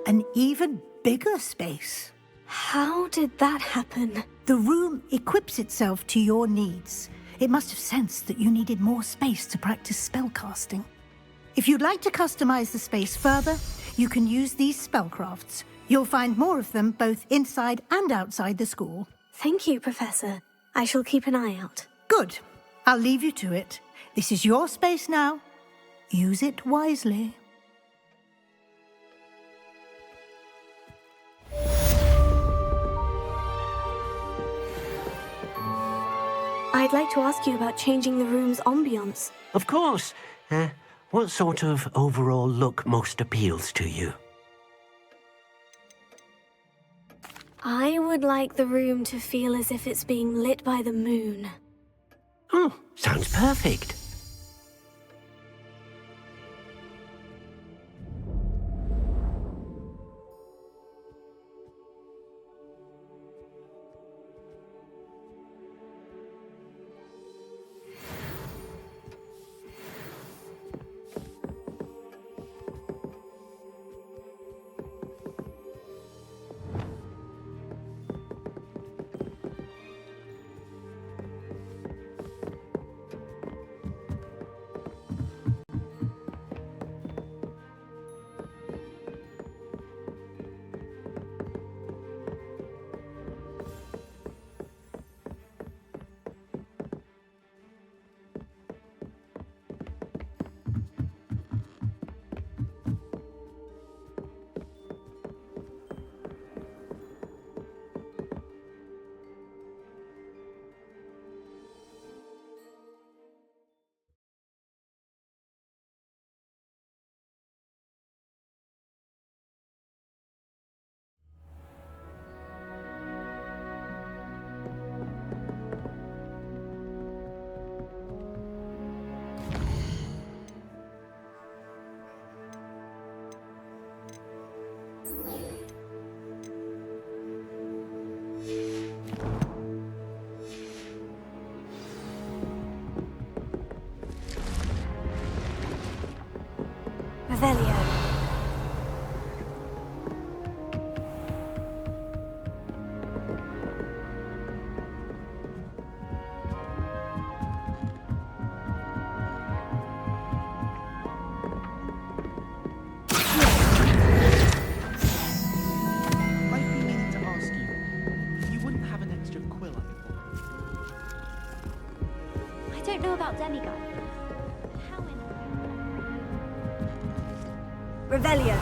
An even bigger space. How did that happen? The room equips itself to your needs. It must have sensed that you needed more space to practice spellcasting. If you'd like to customize the space further, you can use these spellcrafts. You'll find more of them both inside and outside the school. Thank you, Professor. I shall keep an eye out. Good. I'll leave you to it. This is your space now. Use it wisely. I'd like to ask you about changing the room's ambiance. Of course. What sort of overall look most appeals to you? I would like the room to feel as if it's being lit by the moon. Oh, sounds perfect. Revelio. I've been meaning to ask you, if you wouldn't have an extra quill up your I don't know about demigod. How in... Revelio.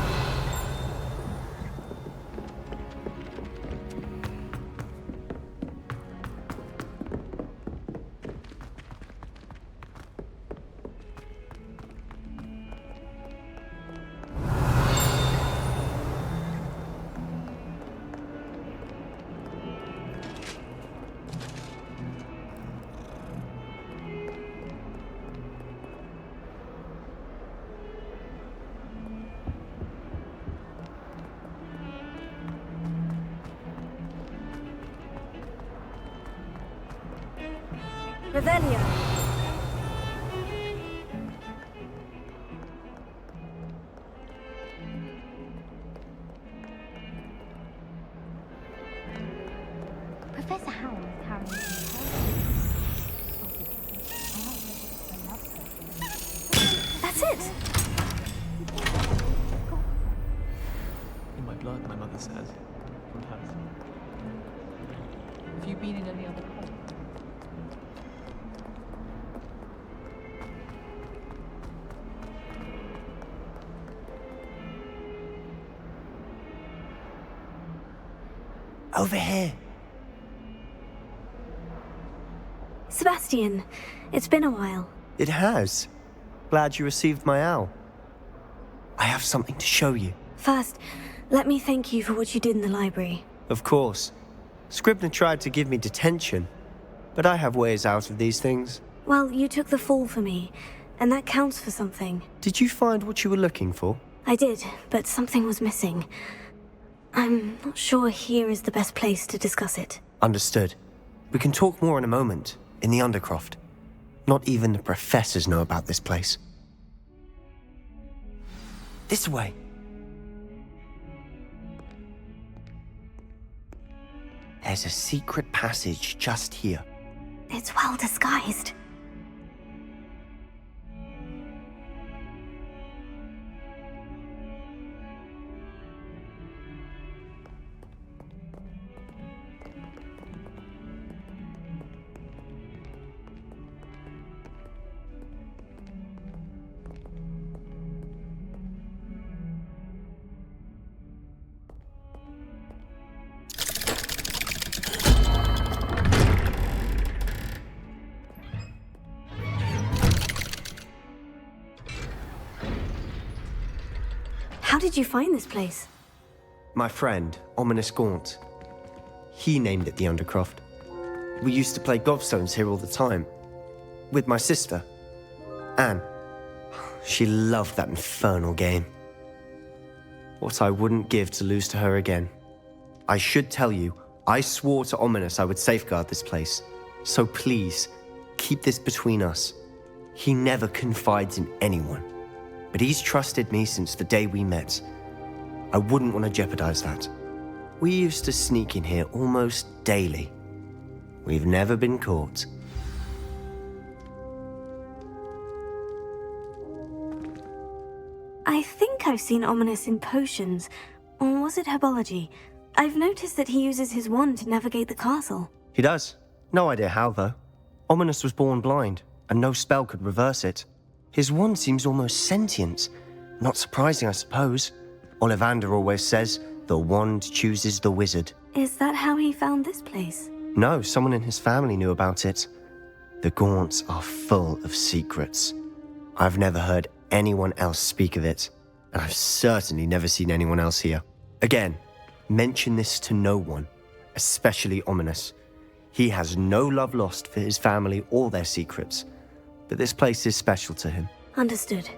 Revelio. Professor Howell is carrying That's it! In my blood, my mother says. From hers. Have you been in any other cult? Over here. Sebastian, it's been a while. It has. Glad you received my owl. I have something to show you. First, let me thank you for what you did in the library. Of course. Scribner tried to give me detention, but I have ways out of these things. Well, you took the fall for me, and that counts for something. Did you find what you were looking for? I did, but something was missing. I'm not sure here is the best place to discuss it. Understood. We can talk more in a moment, in the Undercroft. Not even the professors know about this place. This way. There's a secret passage just here. It's well disguised. How did you find this place? My friend, Ominous Gaunt. He named it the Undercroft. We used to play gobstones here all the time. With my sister, Anne. She loved that infernal game. What I wouldn't give to lose to her again. I should tell you, I swore to Ominous I would safeguard this place. So please, keep this between us. He never confides in anyone. But he's trusted me since the day we met. I wouldn't want to jeopardize that. We used to sneak in here almost daily. We've never been caught. I think I've seen Ominous in potions. Or was it herbology? I've noticed that he uses his wand to navigate the castle. He does. No idea how, though. Ominous was born blind, and no spell could reverse it. His wand seems almost sentient. Not surprising, I suppose. Ollivander always says, the wand chooses the wizard. Is that how he found this place? No, someone in his family knew about it. The Gaunts are full of secrets. I've never heard anyone else speak of it, and I've certainly never seen anyone else here. Again, mention this to no one, especially Ominous. He has no love lost for his family or their secrets, but this place is special to him. Understood.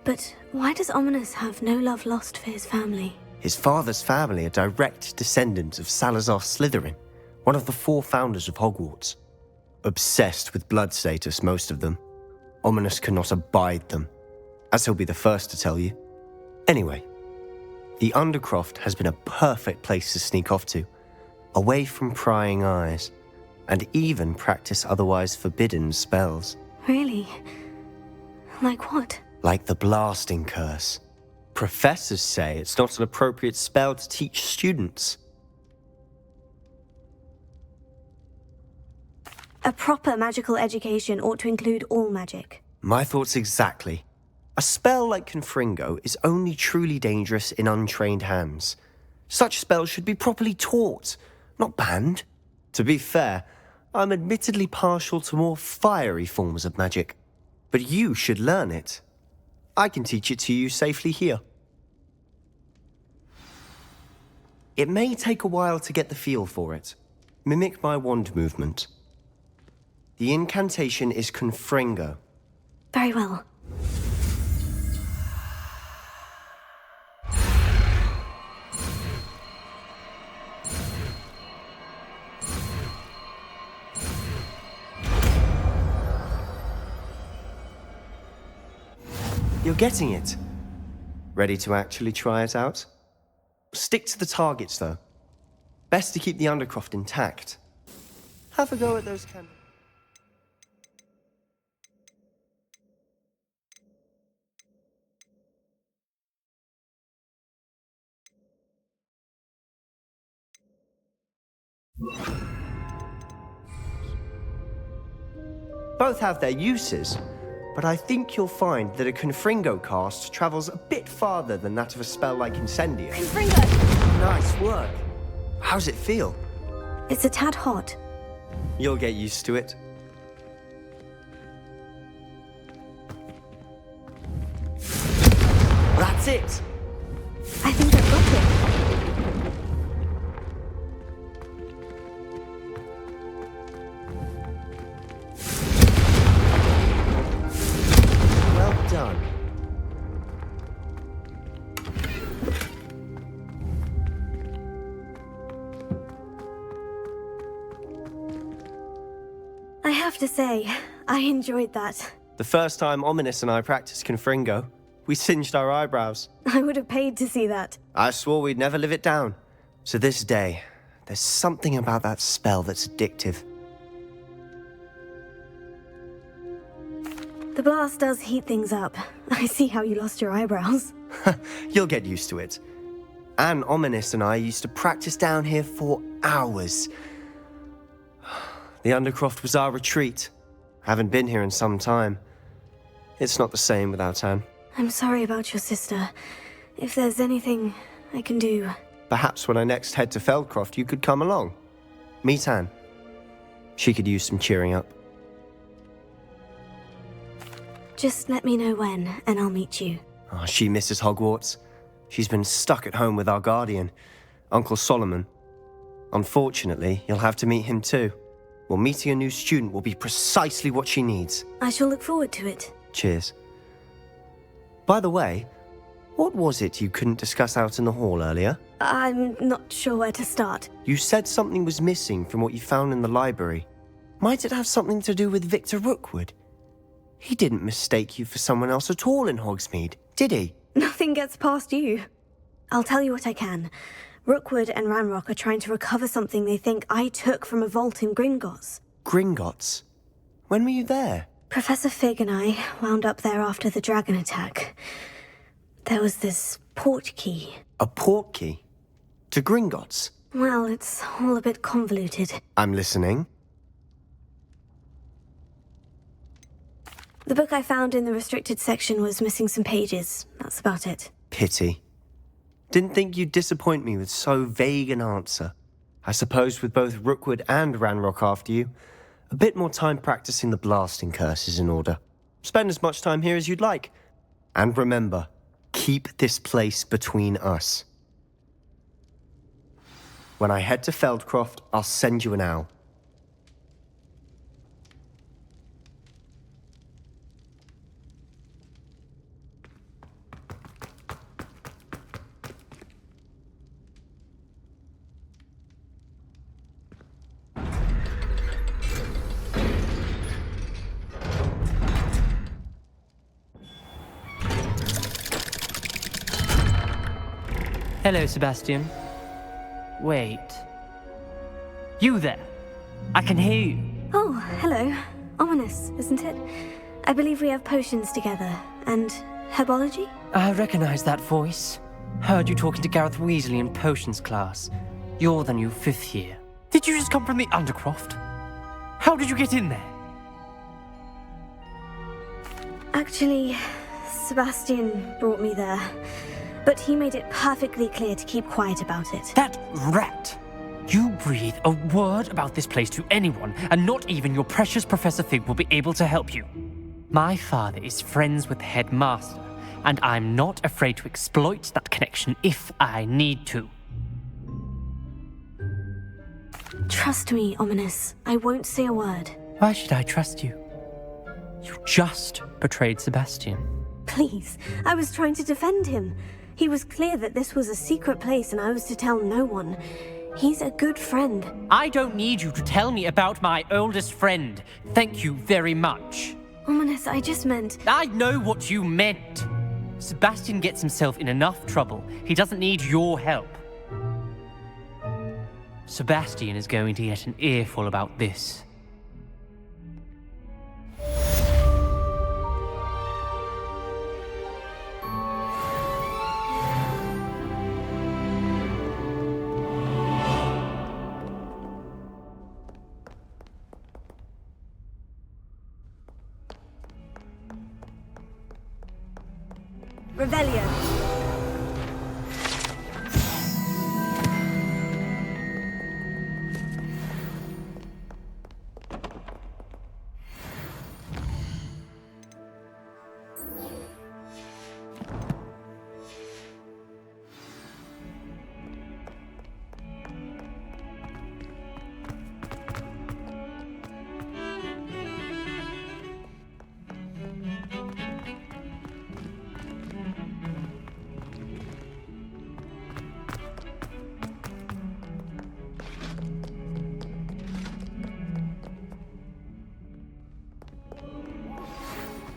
But why does Ominous have no love lost for his family? His father's family are direct descendants of Salazar Slytherin, one of the 4 founders of Hogwarts. Obsessed with blood status, most of them. Ominous cannot abide them, as he'll be the first to tell you. Anyway, the Undercroft has been a perfect place to sneak off to, away from prying eyes, and even practice otherwise forbidden spells. Really? Like what? Like the blasting curse. Professors say it's not an appropriate spell to teach students. A proper magical education ought to include all magic. My thoughts exactly. A spell like Confringo is only truly dangerous in untrained hands. Such spells should be properly taught, not banned. To be fair, I'm admittedly partial to more fiery forms of magic. But you should learn it. I can teach it to you safely here. It may take a while to get the feel for it. Mimic my wand movement. The incantation is Confringo. Very well. You're getting it. Ready to actually try it out? Stick to the targets, though. Best to keep the Undercroft intact. Have a go at those candles. Both have their uses, but I think you'll find that a Confringo cast travels a bit farther than that of a spell like Incendio. Confringo! Nice work. How's it feel? It's a tad hot. You'll get used to it. That's it! I think I've got it. Well done. I have to say, I enjoyed that. The first time Ominous and I practiced Confringo, we singed our eyebrows. I would have paid to see that. I swore we'd never live it down. So this day, there's something about that spell that's addictive. The blast does heat things up. I see how you lost your eyebrows. You'll get used to it. Anne, Ominous and I used to practice down here for hours. The Undercroft was our retreat. Haven't been here in some time. It's not the same without Anne. I'm sorry about your sister. If there's anything I can do... Perhaps when I next head to Feldcroft, you could come along. Meet Anne. She could use some cheering up. Just let me know when, and I'll meet you. Oh, she misses Hogwarts. She's been stuck at home with our guardian, Uncle Solomon. Unfortunately, you'll have to meet him too. Well, meeting a new student will be precisely what she needs. I shall look forward to it. Cheers. By the way, what was it you couldn't discuss out in the hall earlier? I'm not sure where to start. You said something was missing from what you found in the library. Might it have something to do with Victor Rookwood? He didn't mistake you for someone else at all in Hogsmeade, did he? Nothing gets past you. I'll tell you what I can. Rookwood and Ranrock are trying to recover something they think I took from a vault in Gringotts. Gringotts? When were you there? Professor Fig and I wound up there after the dragon attack. There was this port key. A port key? To Gringotts? Well, it's all a bit convoluted. I'm listening. The book I found in the restricted section was missing some pages. That's about it. Pity. Didn't think you'd disappoint me with so vague an answer. I suppose with both Rookwood and Ranrock after you, a bit more time practicing the blasting curse is in order. Spend as much time here as you'd like. And remember, keep this place between us. When I head to Feldcroft, I'll send you an owl. Hello, Sebastian. Wait. You there? I can hear you. Oh, hello. Ominous, isn't it? I believe we have potions together. And herbology? I recognize that voice. Heard you talking to Gareth Weasley in potions class. You're the new 5th year. Did you just come from the Undercroft? How did you get in there? Actually, Sebastian brought me there. But he made it perfectly clear to keep quiet about it. That rat! You breathe a word about this place to anyone, and not even your precious Professor Fig will be able to help you. My father is friends with the headmaster, and I'm not afraid to exploit that connection if I need to. Trust me, Ominous. I won't say a word. Why should I trust you? You just betrayed Sebastian. Please, I was trying to defend him. He was clear that this was a secret place and I was to tell no one. He's a good friend. I don't need you to tell me about my oldest friend. Thank you very much. Ominous, I just meant... I know what you meant. Sebastian gets himself in enough trouble. He doesn't need your help. Sebastian is going to get an earful about this. Revelio.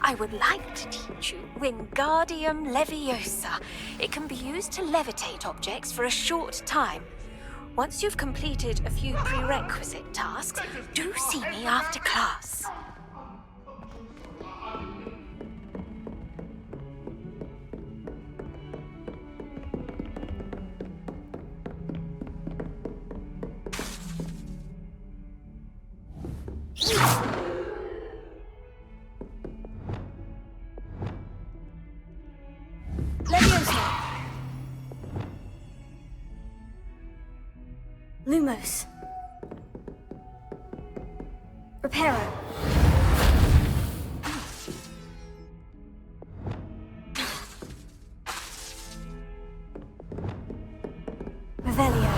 I would like to teach you Wingardium Leviosa. It can be used to levitate objects for a short time. Once you've completed a few prerequisite tasks, do see me after class. Lumos. Reparo. Revelio.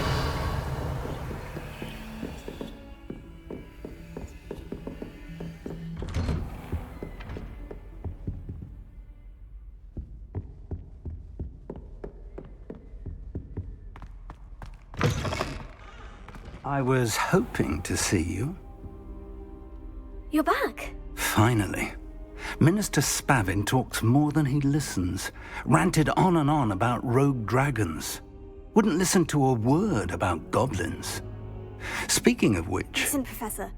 I was hoping to see you. You're back. Finally. Minister Spavin talks more than he listens. Ranted on and on about rogue dragons. Wouldn't listen to a word about goblins. Speaking of which... Listen, Professor.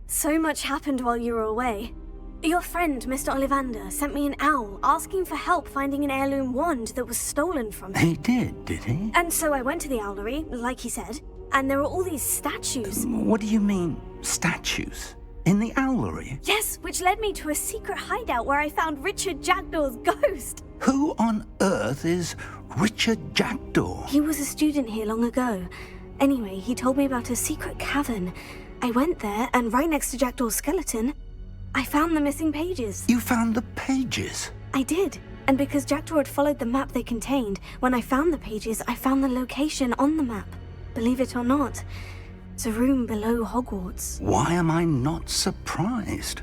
So much happened while you were away. Your friend, Mr. Ollivander, sent me an owl asking for help finding an heirloom wand that was stolen from him. He did he? And so I went to the owlery, like he said, and there were all these statues. What do you mean, statues? In the owlery? Yes, which led me to a secret hideout where I found Richard Jackdaw's ghost. Who on earth is Richard Jackdaw? He was a student here long ago. Anyway, he told me about a secret cavern. I went there, and right next to Jackdaw's skeleton, I found the missing pages. You found the pages? I did. And because Jackdaw had followed the map they contained, when I found the pages, I found the location on the map. Believe it or not, it's a room below Hogwarts. Why am I not surprised?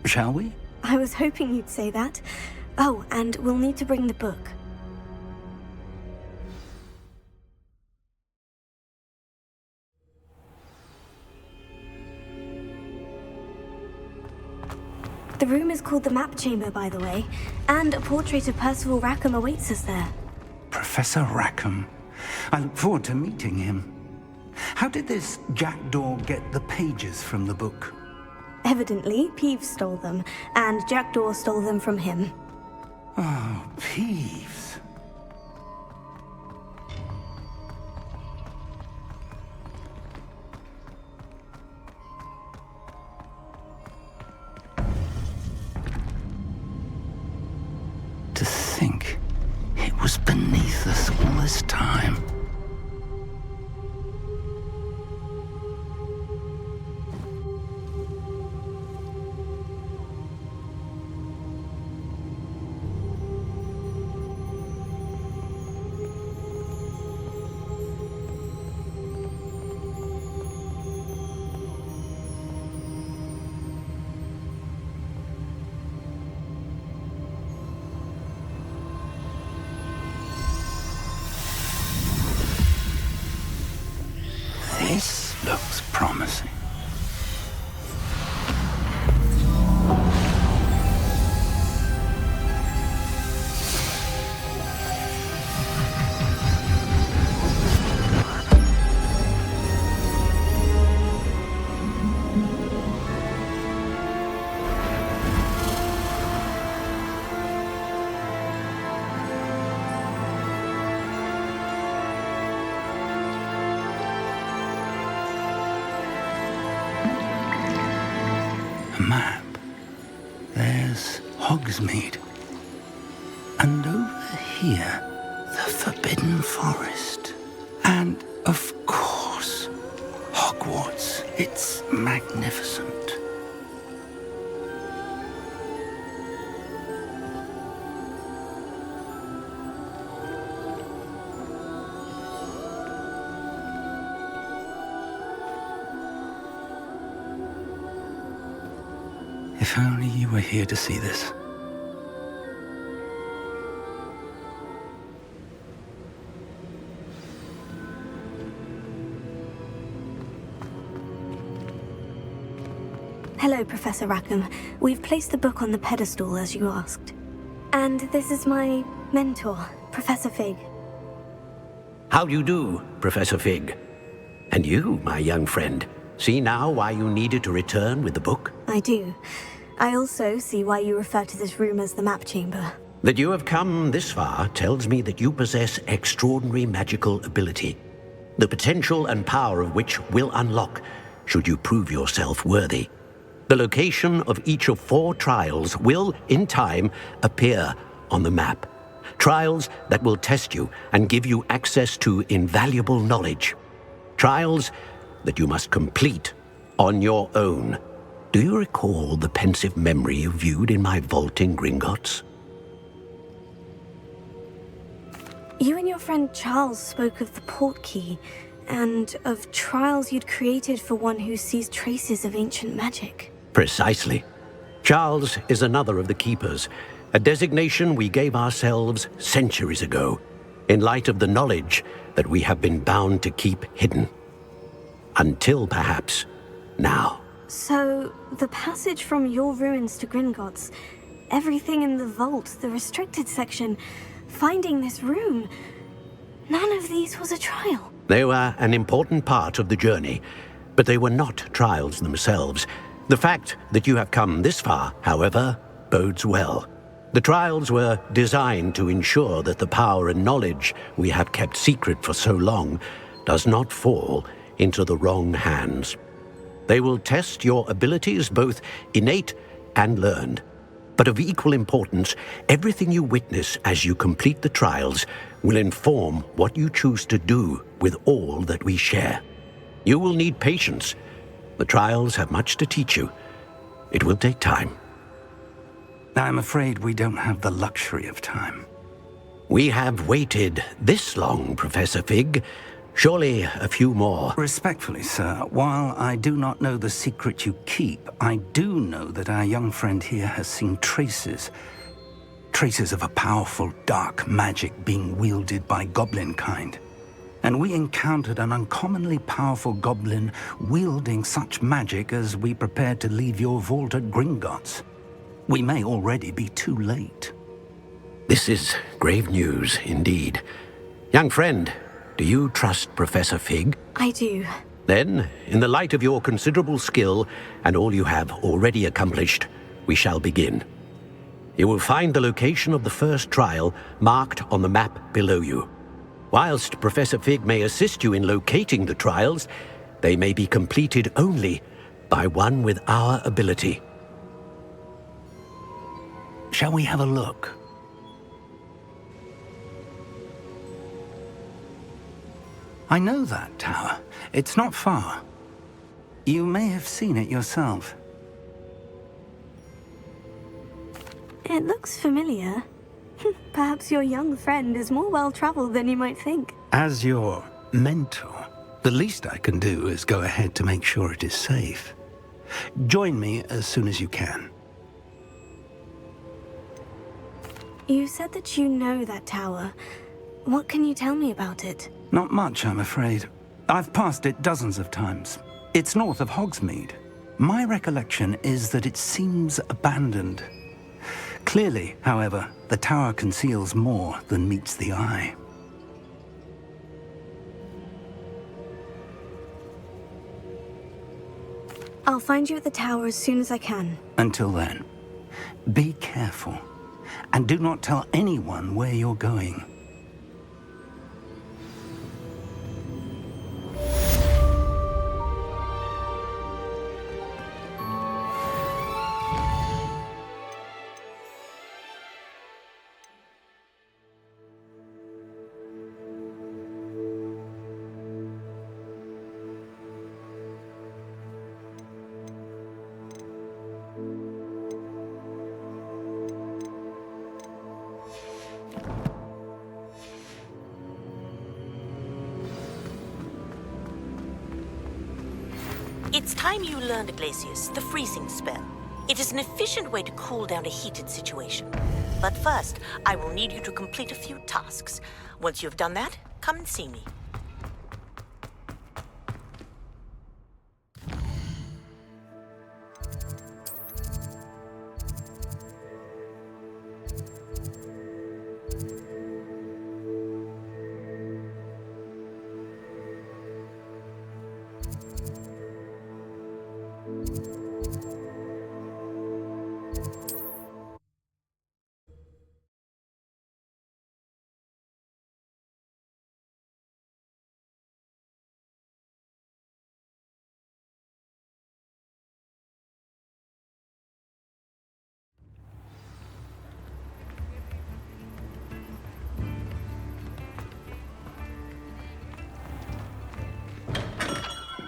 Shall we? I was hoping you'd say that. Oh, and we'll need to bring the book. The room is called the Map Chamber, by the way, and a portrait of Percival Rackham awaits us there. Professor Rackham. I look forward to meeting him. How did this Jackdaw get the pages from the book? Evidently, Peeves stole them, and Jackdaw stole them from him. Oh, Peeves. To think it was beneath us all this time. there's Hogsmeade. And over here, the Forbidden Forest. And, of course, Hogwarts. It's magnificent. If only you were here to see this. Hello, Professor Rackham. We've placed the book on the pedestal as you asked. And this is my mentor, Professor Fig. How do you do, Professor Fig? And you, my young friend, see now why you needed to return with the book? I do. I also see why you refer to this room as the map chamber. That you have come this far tells me that you possess extraordinary magical ability, the potential and power of which will unlock should you prove yourself worthy. The location of each of 4 trials will, in time, appear on the map. Trials that will test you and give you access to invaluable knowledge. Trials that you must complete on your own. Do you recall the pensive memory you viewed in my vault in Gringotts? You and your friend Charles spoke of the portkey, and of trials you'd created for one who sees traces of ancient magic. Precisely. Charles is another of the Keepers, a designation we gave ourselves centuries ago, in light of the knowledge that we have been bound to keep hidden. Until, perhaps, now. So, the passage from your ruins to Gringotts, everything in the vault, the restricted section, finding this room, none of these was a trial. They were an important part of the journey, but they were not trials themselves. The fact that you have come this far, however, bodes well. The trials were designed to ensure that the power and knowledge we have kept secret for so long does not fall into the wrong hands. They will test your abilities, both innate and learned. But of equal importance, everything you witness as you complete the trials will inform what you choose to do with all that we share. You will need patience. The trials have much to teach you. It will take time. I'm afraid we don't have the luxury of time. We have waited this long, Professor Fig. Surely a few more. Respectfully, sir, while I do not know the secret you keep, I do know that our young friend here has seen traces of a powerful dark magic being wielded by goblin kind. And we encountered an uncommonly powerful goblin wielding such magic as we prepared to leave your vault at Gringotts. We may already be too late. This is grave news indeed. Young friend, do you trust Professor Fig? I do. Then, in the light of your considerable skill and all you have already accomplished, we shall begin. You will find the location of the first trial marked on the map below you. Whilst Professor Fig may assist you in locating the trials, they may be completed only by one with our ability. Shall we have a look? I know that tower. It's not far. You may have seen it yourself. It looks familiar. Perhaps your young friend is more well-traveled than you might think. As your mentor, the least I can do is go ahead to make sure it is safe. Join me as soon as you can. You said that you know that tower. What can you tell me about it? Not much, I'm afraid. I've passed it dozens of times. It's north of Hogsmeade. My recollection is that it seems abandoned. Clearly, however, the tower conceals more than meets the eye. I'll find you at the tower as soon as I can. Until then, be careful, and do not tell anyone where you're going. It's time you learned Glacius, the freezing spell. It is an efficient way to cool down a heated situation. But first, I will need you to complete a few tasks. Once you've done that, come and see me.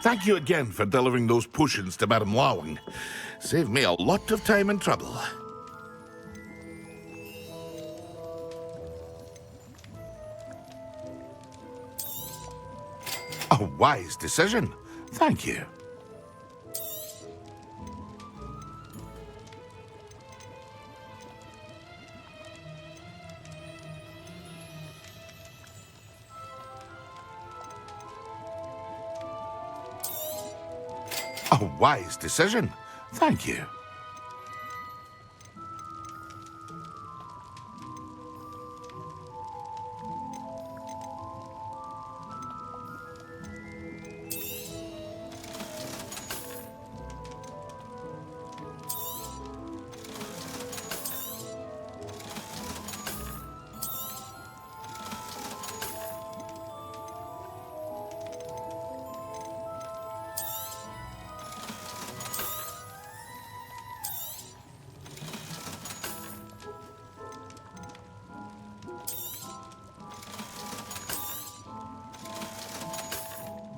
Thank you again for delivering those potions to Madame Lawing. Saved me a lot of time and trouble. A wise decision. Thank you. A wise decision. Thank you.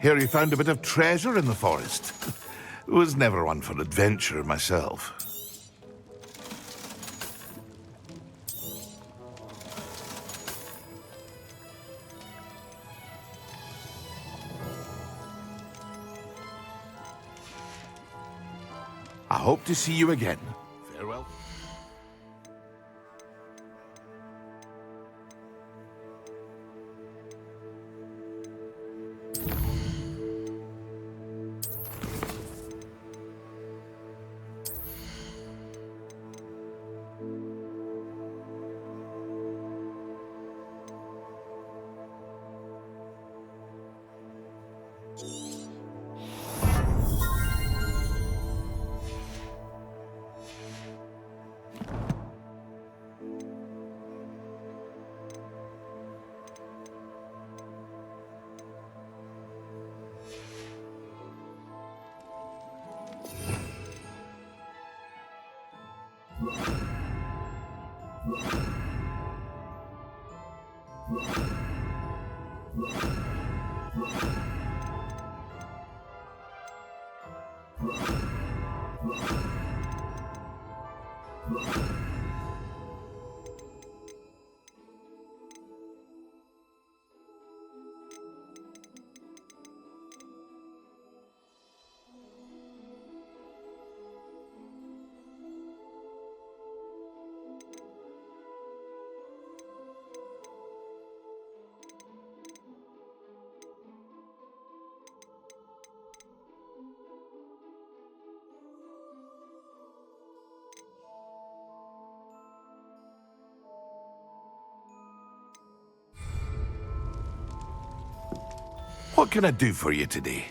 Hear you found a bit of treasure in the forest. Was never one for adventure myself. I hope to see you again. Farewell. What can I do for you today?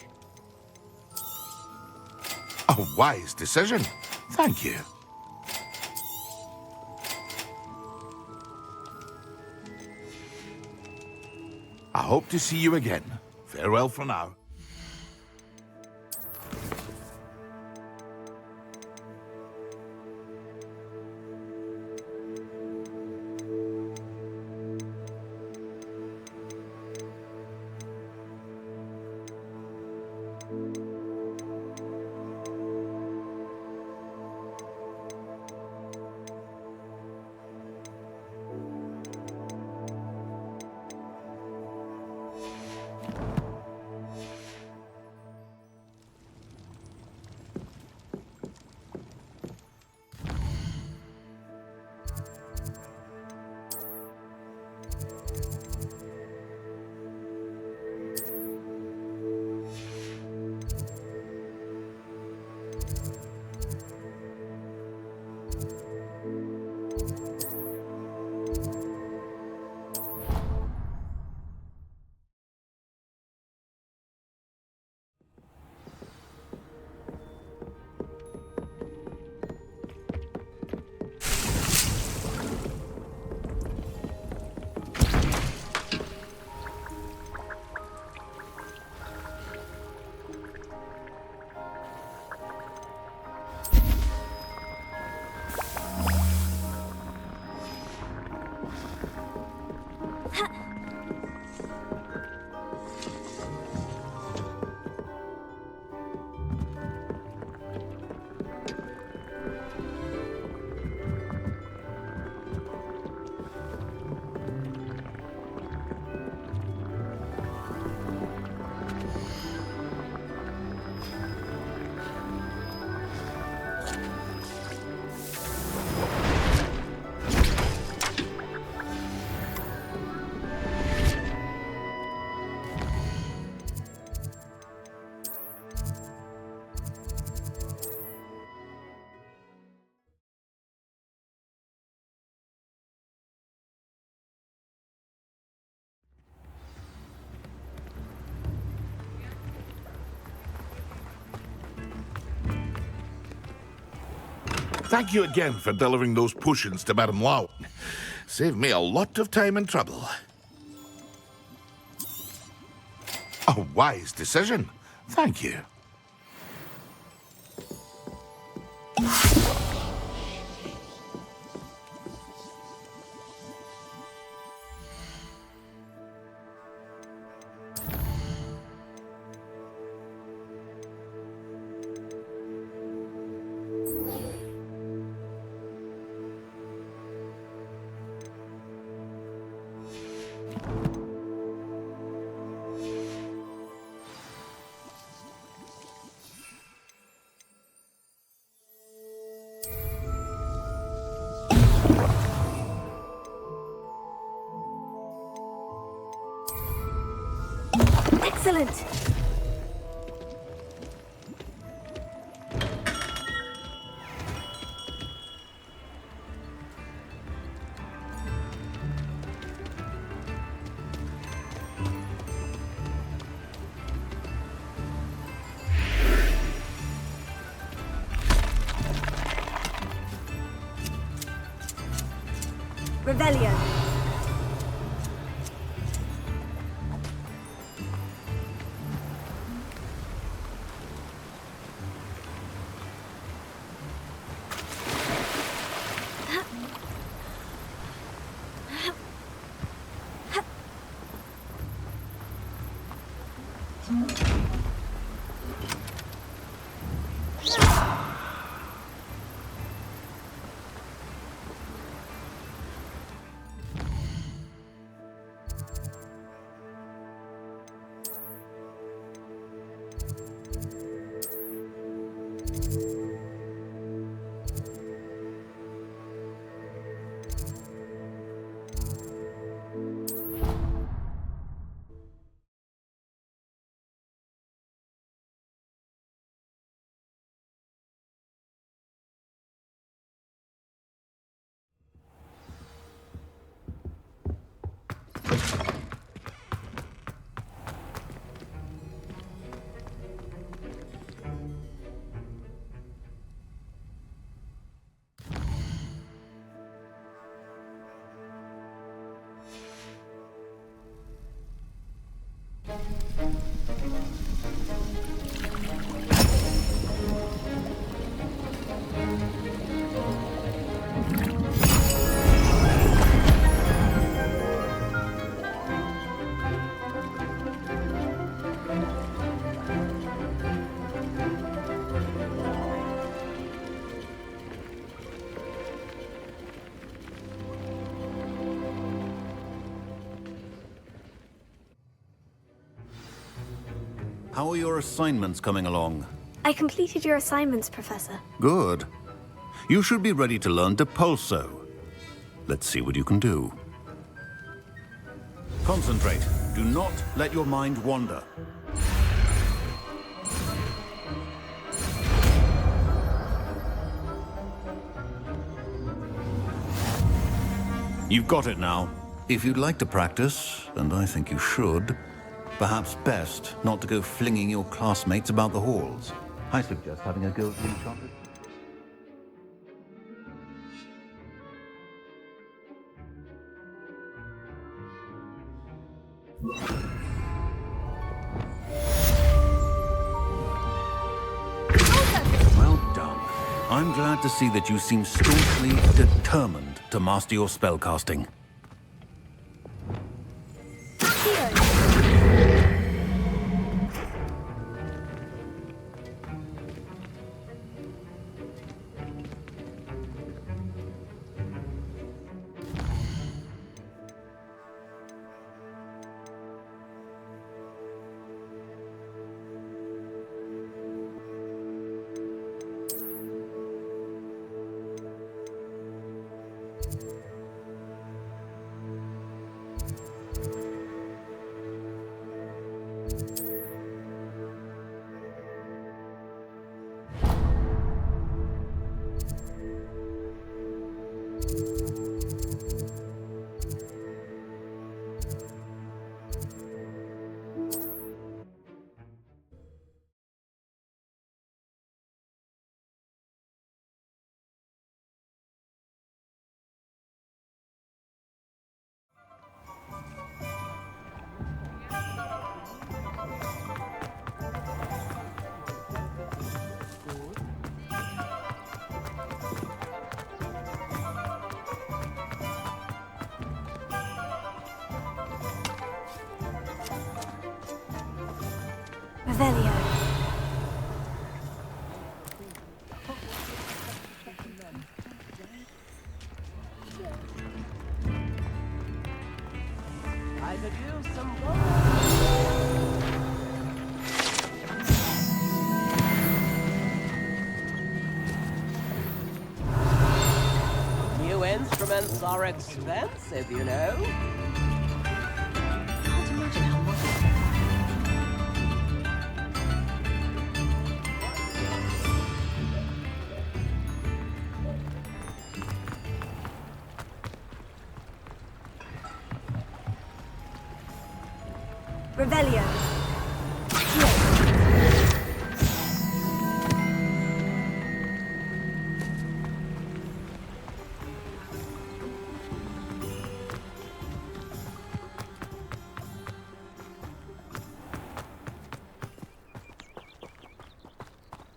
A wise decision. Thank you. I hope to see you again. Farewell for now. Thank you again for delivering those potions to Madame Lowing. Saved me a lot of time and trouble. A wise decision. Thank you. Excellent! Revelio. How are your assignments coming along? I completed your assignments, Professor. Good. You should be ready to learn Depulso. Let's see what you can do. Concentrate. Do not let your mind wander. You've got it now. If you'd like to practice, and I think you should, perhaps best not to go flinging your classmates about the halls. I suggest having a go at the enchanted. Well done. I'm glad to see that you seem staunchly determined to master your spellcasting. Revelio. I could use some New instruments are expensive, you know. Can't imagine how much. Revelio.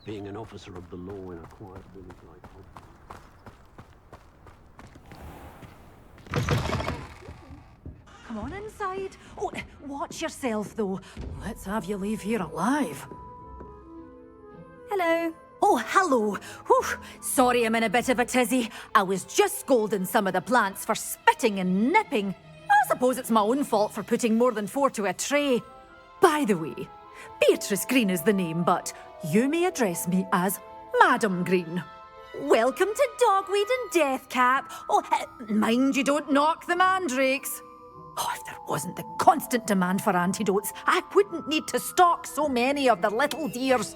Being an officer of the law in a quiet village like Hogwarts. Come on inside. Oh, watch yourself, though. Let's have you leave here alive. Hello. Oh, hello. Whew. Sorry I'm in a bit of a tizzy. I was just scolding some of the plants for spitting and nipping. I suppose it's my own fault for putting more than 4 to a tray. By the way, Beatrice Green is the name, but you may address me as Madam Green. Welcome to Dogweed and Deathcap. Oh, mind you don't knock the mandrakes. Oh, if there wasn't the constant demand for antidotes, I wouldn't need to stock so many of the little dears.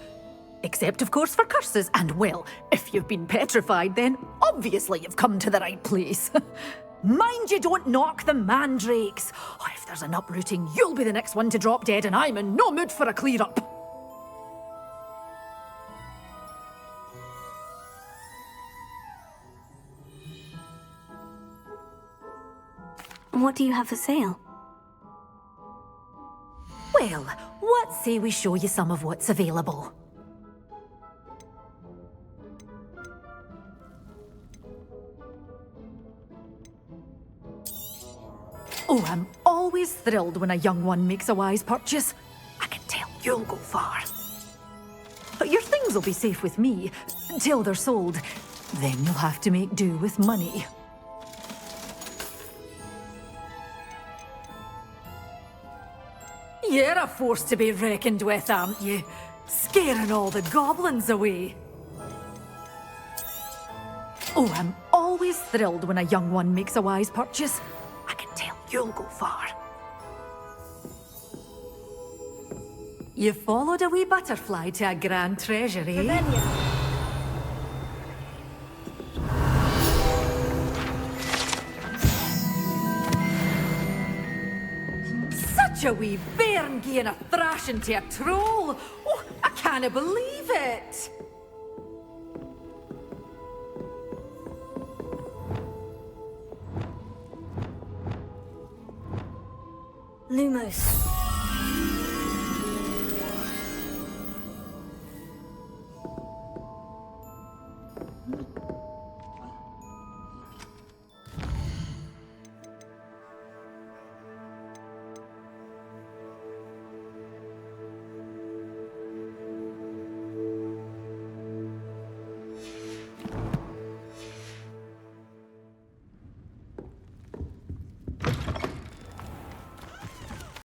Except, of course, for curses. And, well, if you've been petrified, then obviously you've come to the right place. Mind you don't knock the mandrakes. Oh, if there's an uprooting, you'll be the next one to drop dead, and I'm in no mood for a clear-up. What do you have for sale? Well, what say we show you some of what's available? Oh, I'm always thrilled when a young one makes a wise purchase. I can tell you'll go far. But your things will be safe with me until they're sold. Then you'll have to make do with money. You're a force to be reckoned with, aren't you? Scaring all the goblins away. Oh, I'm always thrilled when a young one makes a wise purchase. I can tell you'll go far. You followed a wee butterfly to a grand treasury. Revelio. Such a wee bairn gieing a thrashing to a troll. Oh, I can't believe it. Lumos.